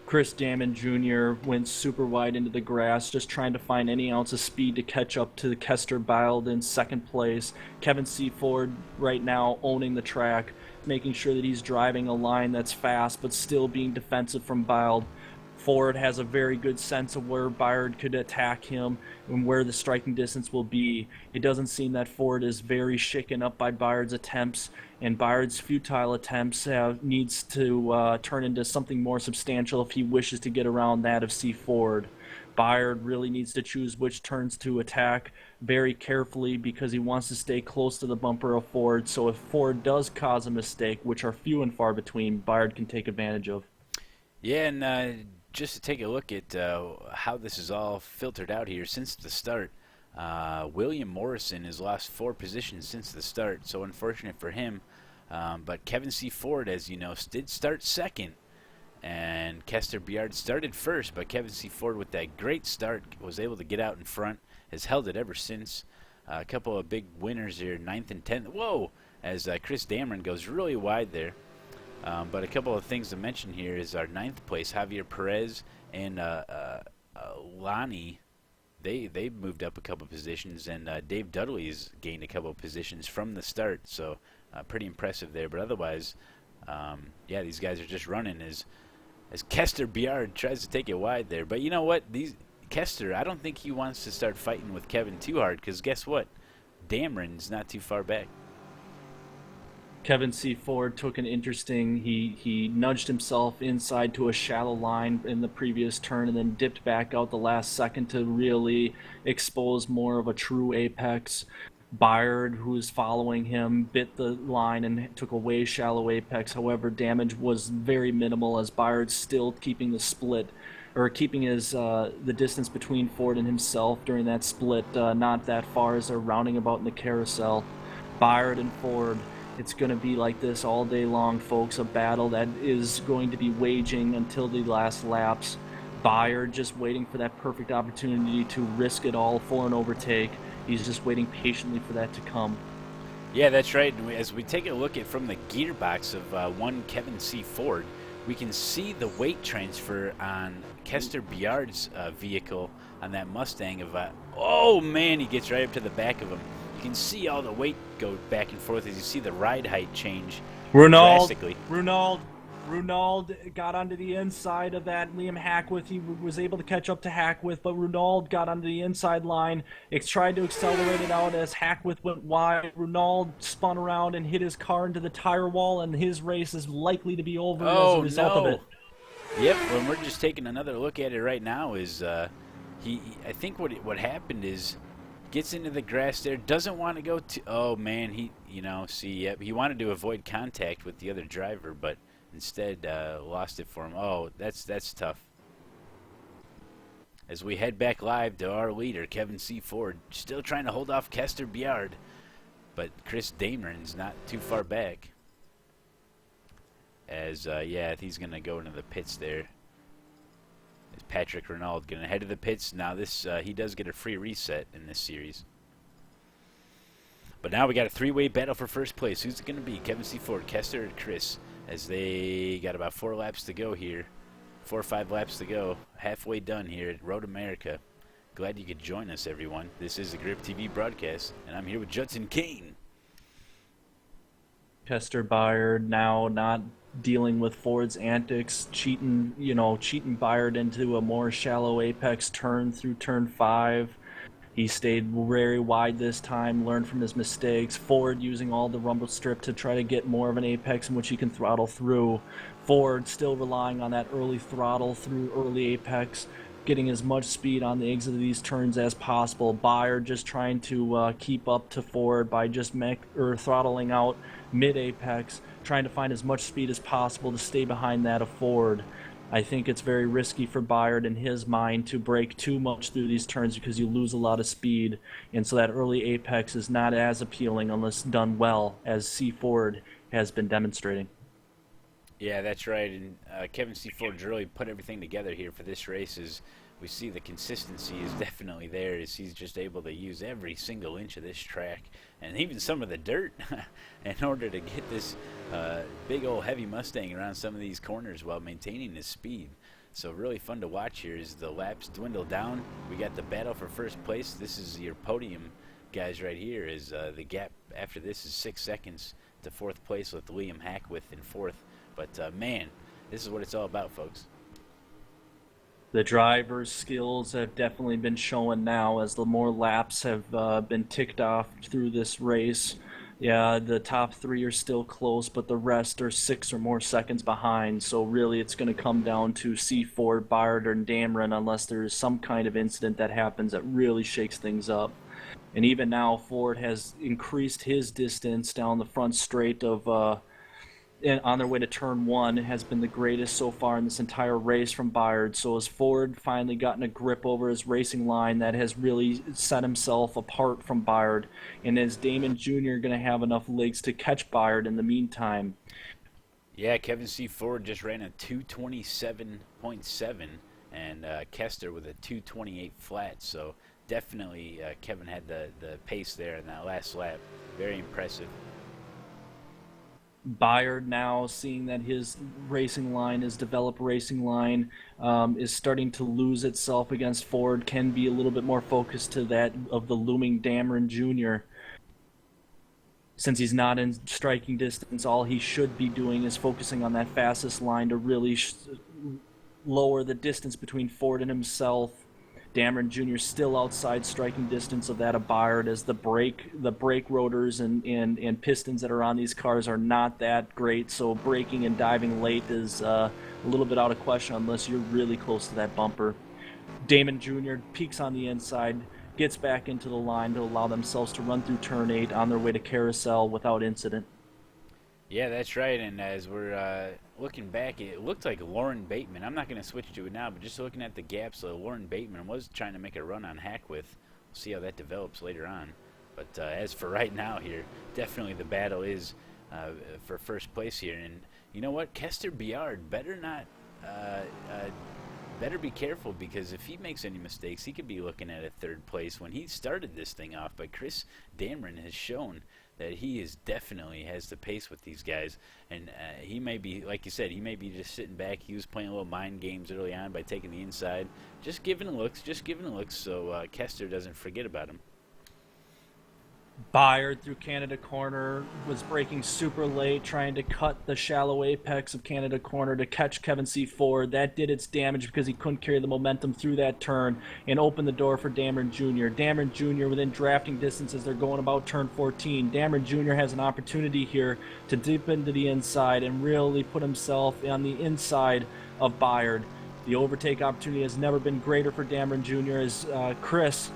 Speaker 2: Chris Damon Jr. went super wide into the grass, just trying to find any ounce of speed to catch up to Kester Bild in 2nd place. Kevin C. Ford right now owning the track, making sure that he's driving a line that's fast but still being defensive from Bild. Ford has a very good sense of where Byard could attack him and where the striking distance will be. It doesn't seem that Ford is very shaken up by Byard's attempts, and Byard's futile attempts needs to turn into something more substantial if he wishes to get around that of C. Ford. Byard really needs to choose which turns to attack very carefully because he wants to stay close to the bumper of Ford, so if Ford does cause a mistake, which are few and far between, Byard can take advantage of.
Speaker 1: Yeah, and just to take a look at how this is all filtered out here since the start, William Morrison has lost 4 positions since the start, so unfortunate for him. But Kevin C. Ford, as you know, did start 2nd, and Kester Biard started 1st, but Kevin C. Ford, with that great start, was able to get out in front, has held it ever since. A couple of big winners here, 9th and 10th. Whoa! As Chris Dameron goes really wide there. But a couple of things to mention here is our 9th place, Javier Perez and Lonnie. They moved up a couple positions, and Dave Dudley's gained a couple of positions from the start. So pretty impressive there. But otherwise, yeah, these guys are just running as Kester Biard tries to take it wide there. But you know what? Kester, I don't think he wants to start fighting with Kevin too hard, because guess what? Dameron's not too far back.
Speaker 2: Kevin C. Ford took an interesting, he nudged himself inside to a shallow line in the previous turn and then dipped back out the last second to really expose more of a true apex. Byard, who was following him, bit the line and took a way shallow apex. However, damage was very minimal as Byard still keeping the split, or keeping his the distance between Ford and himself during that split not that far as they're rounding about in the carousel. Byard and Ford, it's going to be like this all day long, folks. A battle that is going to be waging until the last laps. Byard just waiting for that perfect opportunity to risk it all for an overtake. He's just waiting patiently for that to come.
Speaker 1: Yeah, that's right. As we take a look at from the gearbox of one Kevin C. Ford, we can see the weight transfer on Kester Biard's vehicle on that Mustang. Oh man, he gets right up to the back of him. You can see all the weight go back and forth as you see the ride height change drastically.
Speaker 2: Runald got onto the inside of that Liam Hackworth. He was able to catch up to Hackworth, but Runald got onto the inside line. It tried to accelerate it out as Hackworth went wide. Runald spun around and hit his car into the tire wall, and his race is likely to be over as a result of it.
Speaker 1: Yep, when we're just taking another look at it right now is I think what happened is gets into the grass there, doesn't want to go to, oh man, he wanted to avoid contact with the other driver, but instead lost it for him. Oh, that's tough. As we head back live to our leader, Kevin C. Ford, still trying to hold off Kester Biard, but Chris Dameron's not too far back. As, he's going to go into the pits there. As Patrick Renault going to head to the pits. Now he does get a free reset in this series. But now we got a 3-way battle for first place. Who's it going to be? Kevin C. Ford, Kester, and Chris. As they got about 4 laps to go here. 4 or 5 laps to go. Halfway done here at Road America. Glad you could join us, everyone. This is the Grip TV broadcast, and I'm here with Judson Kane.
Speaker 2: Kester Biard now not dealing with Ford's antics, cheating Byard into a more shallow apex turn through turn 5. He stayed very wide this time, learned from his mistakes. Ford using all the rumble strip to try to get more of an apex in which he can throttle through. Ford still relying on that early throttle through early apex. getting as much speed on the exit of these turns as possible. Bayard just trying to keep up to Ford by just throttling out mid-apex, trying to find as much speed as possible to stay behind that of Ford. I think it's very risky for Bayard in his mind to break too much through these turns because you lose a lot of speed, and so that early apex is not as appealing unless done well, as C. Ford has been demonstrating.
Speaker 1: Yeah, that's right. And Kevin C. Ford's really put everything together here for this race. As we see, the consistency is definitely there, as he's just able to use every single inch of this track and even some of the dirt in order to get this big old heavy Mustang around some of these corners while maintaining his speed. So really fun to watch here as the laps dwindle down. We got the battle for first place. This is your podium guys right here. As the gap after this is 6 seconds to fourth place with Liam Hackwith in fourth. But, man, this is what it's all about, folks.
Speaker 2: The driver's skills have definitely been showing now as the more laps have been ticked off through this race. Yeah, the top three are still close, but the rest are 6 or more seconds behind. So really it's going to come down to C. Ford, Bayard, and Dameron unless there is some kind of incident that happens that really shakes things up. And even now, Ford has increased his distance down the front straight of on their way to turn one has been the greatest so far in this entire race from Bayard. So as Ford finally gotten a grip over his racing line, that has really set himself apart from Bayard. And is Damon Jr. going to have enough legs to catch Bayard in the meantime?
Speaker 1: Yeah, Kevin C. Ford just ran a 227.7 and Kester with a 228 flat. So definitely Kevin had the pace there in that last lap. Very impressive.
Speaker 2: Bayard now, seeing that his racing line, his developed racing line, is starting to lose itself against Ford, can be a little bit more focused to that of the looming Dameron Jr. Since he's not in striking distance, all he should be doing is focusing on that fastest line to really lower the distance between Ford and himself. Dameron Jr. still outside striking distance of that of Bayard, as the brake rotors and pistons that are on these cars are not that great, so braking and diving late is a little bit out of question unless you're really close to that bumper. Damon Jr. peaks on the inside, gets back into the line to allow themselves to run through turn 8 on their way to Carousel without incident.
Speaker 1: Yeah, that's right. And as we're looking back, it looked like Lauren Bateman. I'm not going to switch to it now, but just looking at the gaps, Lauren Bateman was trying to make a run on Hackwith. We'll see how that develops later on. But as for right now here, definitely the battle is for first place here. And you know what? Kester Bayard better not better be careful, because if he makes any mistakes, he could be looking at a third place when he started this thing off. But Chris Dameron has shown that he is definitely has the pace with these guys, and he may be, like you said, he may be just sitting back. He was playing a little mind games early on by taking the inside, just giving looks, so Kester doesn't forget about him.
Speaker 2: Bayard through Canada Corner was braking super late, trying to cut the shallow apex of Canada Corner to catch Kevin C. Ford. That did its damage because he couldn't carry the momentum through that turn and opened the door for Dameron Jr. Dameron Jr. within drafting distance as they're going about turn 14. Dameron Jr. has an opportunity here to dip into the inside and really put himself on the inside of Bayard. The overtake opportunity has never been greater for Dameron Jr. as Chris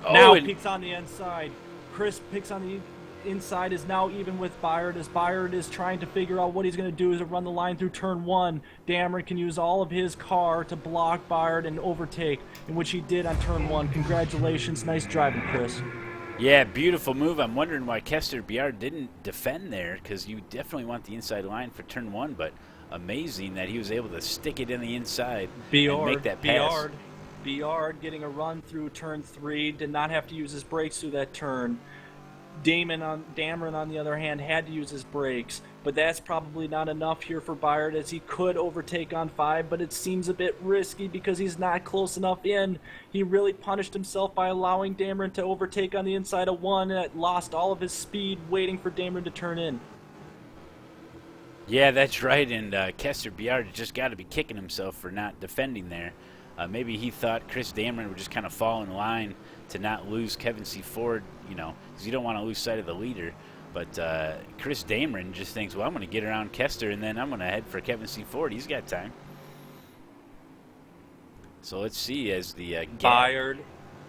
Speaker 2: now peeks on the inside. Chris picks on the inside, is now even with Bayard, as Bayard is trying to figure out what he's going to do is to run the line through turn 1. Dameron can use all of his car to block Bayard and overtake, in which he did on turn 1. Congratulations. Nice driving, Chris.
Speaker 1: Yeah, beautiful move. I'm wondering why Kester Bayard didn't defend there, because you definitely want the inside line for turn 1, but amazing that he was able to stick it in the inside and make that pass.
Speaker 2: Bayard getting a run through turn 3, did not have to use his brakes through that turn. Dameron, on the other hand, had to use his brakes, but that's probably not enough here for Bayard, as he could overtake on 5, but it seems a bit risky because he's not close enough in. He really punished himself by allowing Dameron to overtake on the inside of 1, and lost all of his speed waiting for Dameron to turn in.
Speaker 1: Yeah, that's right, and Kester Bayard just got to be kicking himself for not defending there. Maybe he thought Chris Dameron would just kind of fall in line to not lose Kevin C. Ford, because you don't want to lose sight of the leader. But Chris Dameron just thinks, well, I'm going to get around Kester, and then I'm going to head for Kevin C. Ford. He's got time. So let's see as the gap.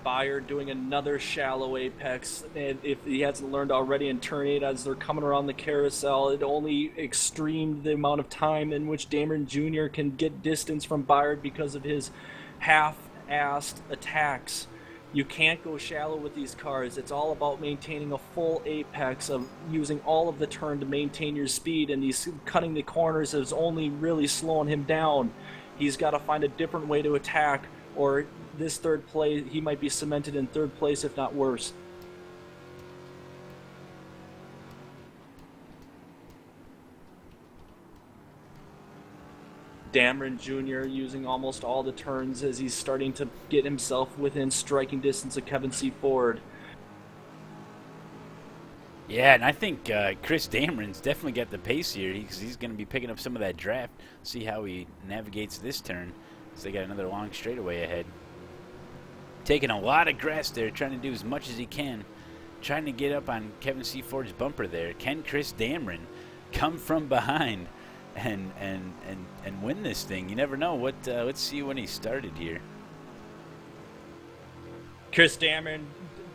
Speaker 2: Bayard doing another shallow apex, and if he hasn't learned already in turn 8 as they're coming around the carousel, it only extremed the amount of time in which Dameron Jr. can get distance from Bayard because of his half-assed attacks. You can't go shallow with these cars. It's all about maintaining a full apex, of using all of the turn to maintain your speed, and these cutting the corners is only really slowing him down. He's got to find a different way to attack, or this third place, he might be cemented in third place, if not worse. Dameron Jr. using almost all the turns as he's starting to get himself within striking distance of Kevin C. Ford.
Speaker 1: Yeah, and I think Chris Dameron's definitely got the pace here because he's going to be picking up some of that draft. See how he navigates this turn, because they got another long straightaway ahead. Taking a lot of grass there, trying to do as much as he can, trying to get up on Kevin C. Ford's bumper there. Can Chris Dameron come from behind and win this thing? You never know. Let's see when he started here.
Speaker 2: Chris Dameron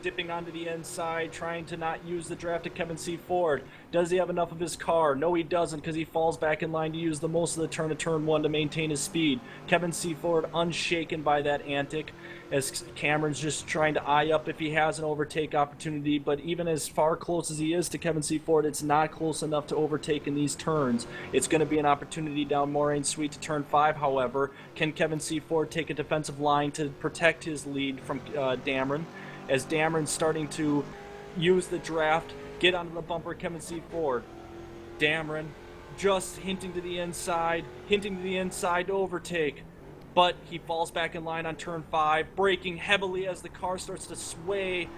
Speaker 2: dipping onto the inside, trying to not use the draft of Kevin C. Ford. Does he have enough of his car? No, he doesn't, because he falls back in line to use the most of the turn to turn 1 to maintain his speed. Kevin C. Ford unshaken by that antic, as Cameron's just trying to eye up if he has an overtake opportunity, but even as far close as he is to Kevin C. Ford, it's not close enough to overtake in these turns. It's going to be an opportunity down Moraine Sweet to turn 5, however. Can Kevin C. Ford take a defensive line to protect his lead from Dameron? As Dameron's starting to use the draft, get onto the bumper, Kevin C. Ford. Dameron just hinting to the inside to overtake. But he falls back in line on turn 5, braking heavily as the car starts to sway.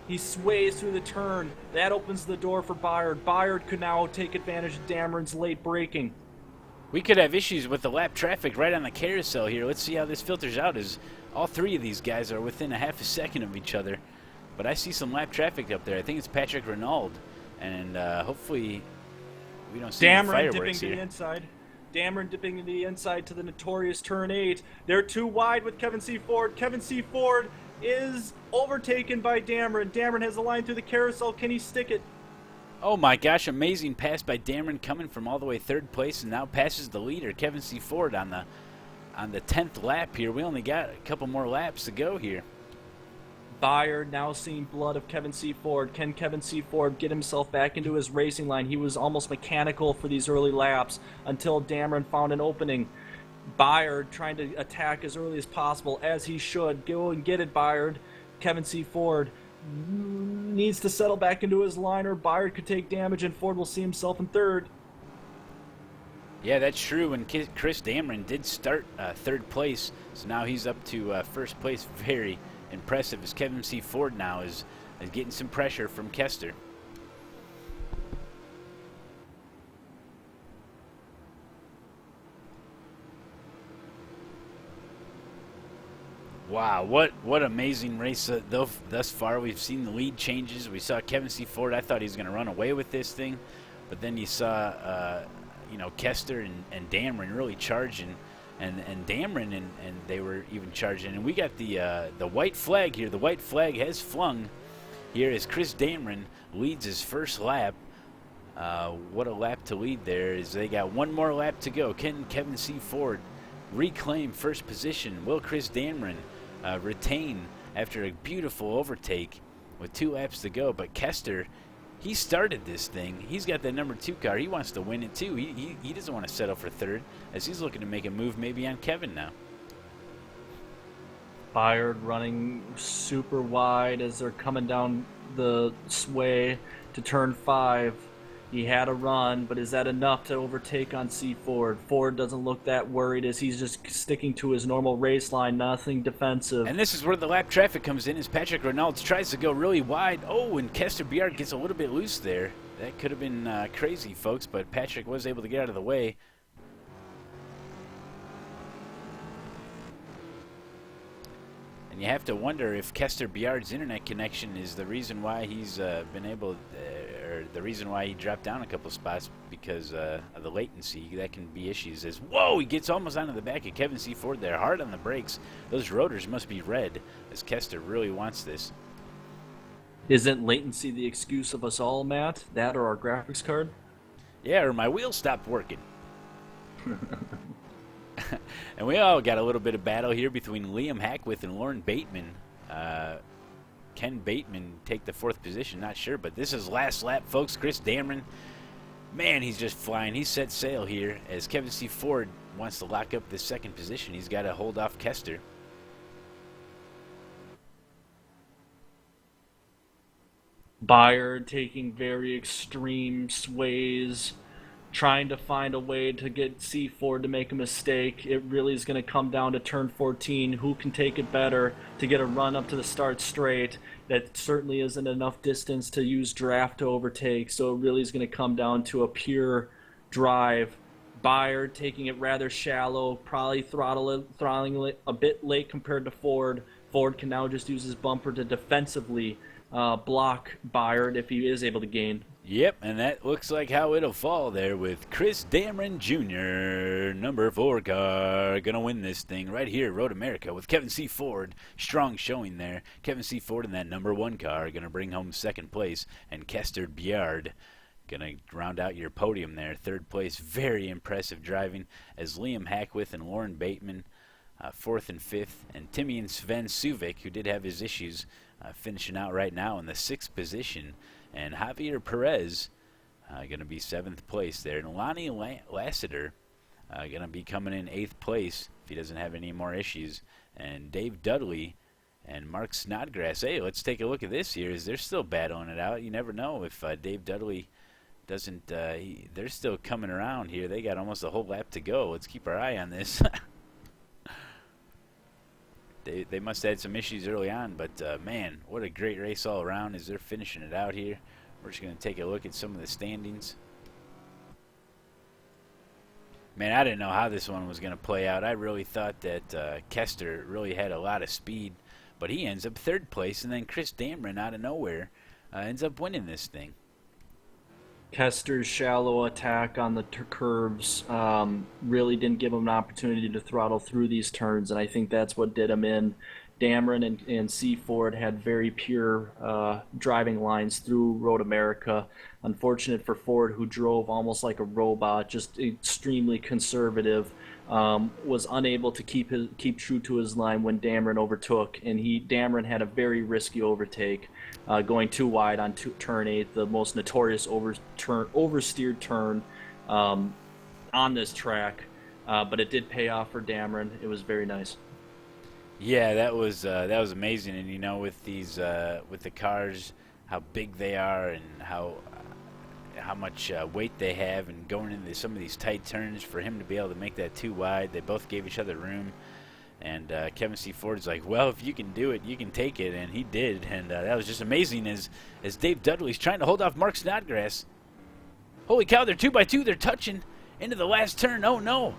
Speaker 2: He sways through the turn. That opens the door for Bayard. Bayard could now take advantage of Dameron's late braking.
Speaker 1: We could have issues with the lap traffic right on the carousel here. Let's see how this filters out, as all three of these guys are within a half a second of each other. But I see some lap traffic up there. I think it's Patrick Renaud, and hopefully we don't see any fireworks here.
Speaker 2: Dameron dipping to the inside to the notorious turn 8. They're too wide with Kevin C. Ford. Kevin C. Ford is overtaken by Dameron. Dameron has a line through the carousel. Can he stick it?
Speaker 1: Oh my gosh, amazing pass by Dameron, coming from all the way third place, and now passes the leader, Kevin C. Ford, on the 10th lap here. We only got a couple more laps to go here.
Speaker 2: Bayard now seeing blood of Kevin C. Ford. Can Kevin C. Ford get himself back into his racing line? He was almost mechanical for these early laps until Dameron found an opening. Bayard trying to attack as early as possible, as he should. Go and get it, Bayard. Kevin C. Ford needs to settle back into his line, or Bayard could take damage and Ford will see himself in third.
Speaker 1: Yeah, that's true, and Chris Dameron did start third place, so now he's up to first place. Very impressive, as Kevin C. Ford now is getting some pressure from Kester. Wow, what amazing race thus far. We've seen the lead changes. We saw Kevin C. Ford. I thought he was going to run away with this thing, but then you saw Kester and Dameron really charging, and Dameron and they were even charging. And we got the white flag here. The white flag has flung here as Chris Dameron leads his first lap. What a lap to lead there, as they got one more lap to go. Can Kevin C. Ford reclaim first position? Will Chris Dameron retain after a beautiful overtake with 2 laps to go? But Kester, he started this thing. He's got the number 2 car. He wants to win it too. He doesn't want to settle for third, as he's looking to make a move maybe on Kevin now.
Speaker 2: Bayard running super wide as they're coming down the sway to turn 5. He had a run, but is that enough to overtake on C. Ford? Ford doesn't look that worried, as he's just sticking to his normal race line, nothing defensive.
Speaker 1: And this is where the lap traffic comes in, as Patrick Renaud tries to go really wide. Oh, and Kester Biard gets a little bit loose there. That could have been crazy, folks, but Patrick was able to get out of the way. And you have to wonder if Kester Biard's internet connection is the reason why he's been able, or the reason why he dropped down a couple spots because of the latency. That can be issues. As whoa, he gets almost onto the back of Kevin C. Ford there, hard on the brakes. Those rotors must be red, as Kester really wants this.
Speaker 2: Isn't latency the excuse of us all, Matt? That or our graphics card?
Speaker 1: Yeah, or my wheels stopped working. And we all got a little bit of battle here between Liam Hackwith and Lauren Bateman. Can Bateman take the 4th position? Not sure, but this is last lap, folks. Chris Dameron, man, he's just flying. He's set sail here as Kevin C. Ford wants to lock up the 2nd position. He's got to hold off Kester.
Speaker 2: Byard taking very extreme sways, trying to find a way to get C Ford to make a mistake. It really is going to come down to turn 14. Who can take it better to get a run up to the start straight? That certainly isn't enough distance to use draft to overtake, so it really is going to come down to a pure drive. Byard taking it rather shallow, probably throttling it a bit late compared to Ford. Ford can now just use his bumper to defensively block Byard if he is able to gain.
Speaker 1: Yep, and that looks like how it'll fall there with Chris Dameron Jr., number 4 car, gonna win this thing right here at Road America with Kevin C. Ford. Strong showing there. Kevin C. Ford in that number 1 car, gonna bring home 2nd place, and Kester Byard gonna round out your podium there, 3rd place. Very impressive driving as Liam Hackwith and Lauren Bateman, 4th and 5th, and Timmy and Sven Suvik, who did have his issues, finishing out right now in the 6th position. And Javier Perez going to be 7th place there. And Lonnie Lassiter going to be coming in 8th place if he doesn't have any more issues. And Dave Dudley and Mark Snodgrass. Hey, let's take a look at this here. They're still battling it out. You never know if Dave Dudley doesn't. They're still coming around here. They got almost a whole lap to go. Let's keep our eye on this. They must have had some issues early on, but man, what a great race all around as they're finishing it out here. We're just going to take a look at some of the standings. Man, I didn't know how this one was going to play out. I really thought that Kester really had a lot of speed, but he ends up 3rd place, and then Chris Dameron out of nowhere ends up winning this thing.
Speaker 2: Kester's shallow attack on the curves really didn't give him an opportunity to throttle through these turns, and I think that's what did him in. Dameron and C. Ford had very pure driving lines through Road America. Unfortunate for Ford, who drove almost like a robot, just extremely conservative, was unable to keep true to his line when Dameron overtook, and Dameron had a very risky overtake, going too wide on turn 8, the most notorious oversteered turn on this track, but it did pay off for Dameron. It was very nice.
Speaker 1: Yeah, that was amazing, and you know, with these with the cars, how big they are and how much weight they have, and going into some of these tight turns, for him to be able to make that too wide. They both gave each other room, and Kevin C. Ford's like, well, if you can do it, you can take it, and he did, and that was just amazing as Dave Dudley's trying to hold off Mark Snodgrass. Holy cow, they're 2x2, they're touching into the last turn. Oh no,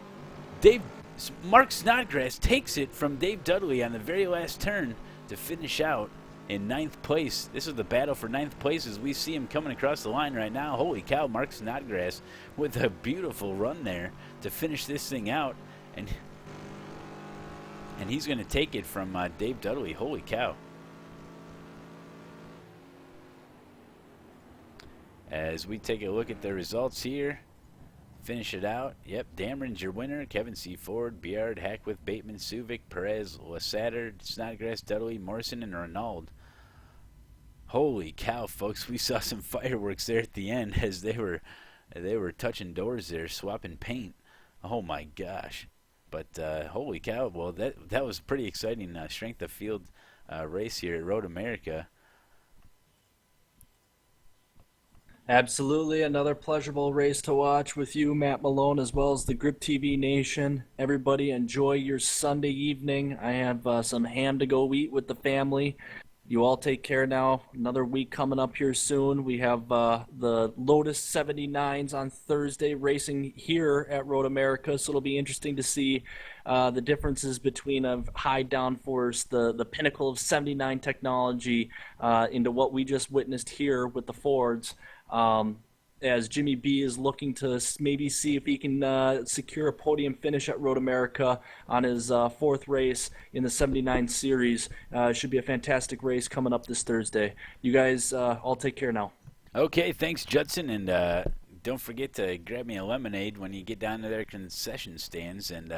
Speaker 1: Mark Snodgrass takes it from Dave Dudley on the very last turn to finish out in 9th place. This is the battle for 9th place as we see him coming across the line right now. Holy cow, Mark Snodgrass with a beautiful run there to finish this thing out. And he's going to take it from Dave Dudley. Holy cow. As we take a look at the results here. Finish it out. Yep, Dameron's your winner. Kevin C. Ford, Byard, Hackwith, Bateman, Suvik, Perez, Lasater, Snodgrass, Dudley, Morrison, and Renauld. Holy cow, folks! We saw some fireworks there at the end as they were touching doors there, swapping paint. Oh my gosh! But holy cow! Well, that was pretty exciting strength of field race here at Road America.
Speaker 2: Absolutely, another pleasurable race to watch with you, Matt Malone, as well as the Grip TV Nation. Everybody enjoy your Sunday evening. I have some ham to go eat with the family. You all take care now. Another week coming up here soon. We have the Lotus 79s on Thursday racing here at Road America, so it'll be interesting to see the differences between a high downforce, the pinnacle of 79 technology, into what we just witnessed here with the Fords. As Jimmy B is looking to maybe see if he can secure a podium finish at Road America on his fourth race in the 79 series. Should be a fantastic race coming up this Thursday. You guys all take care now.
Speaker 1: Okay, thanks, Judson, and don't forget to grab me a lemonade when you get down to their concession stands, and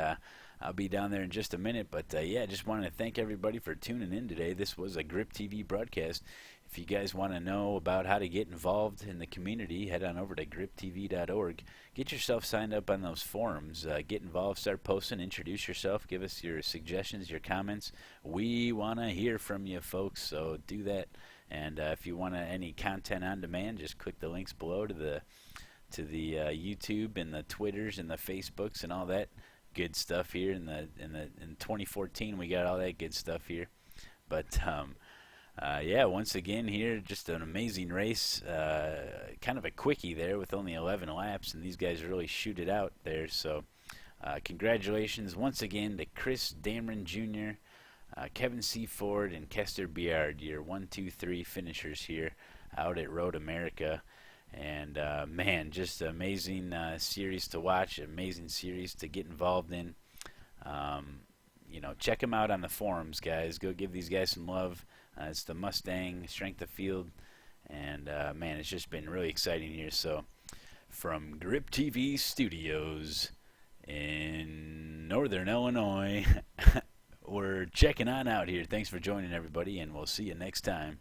Speaker 1: I'll be down there in just a minute. But yeah, just wanted to thank everybody for tuning in today. This was a Grip TV broadcast. If you guys want to know about how to get involved in the community, head on over to griptv.org. Get yourself signed up on those forums. Get involved, start posting, introduce yourself, give us your suggestions, your comments. We want to hear from you, folks, so do that. And if you want any content on demand, just click the links below to the YouTube and the Twitters and the Facebooks and all that good stuff here. In 2014, we got all that good stuff here. But yeah, once again here, just an amazing race. Kind of a quickie there with only 11 laps, and these guys really shoot it out there. So congratulations once again to Chris Dameron Jr., Kevin C. Ford, and Kester Biard, your 1, 2, 3 finishers here out at Road America. And man, just an amazing series to watch, amazing series to get involved in. Check them out on the forums, guys. Go give these guys some love. It's the Mustang Strength of Field, and man, it's just been really exciting here. So, from Grip TV Studios in Northern Illinois, we're checking on out here. Thanks for joining, everybody, and we'll see you next time.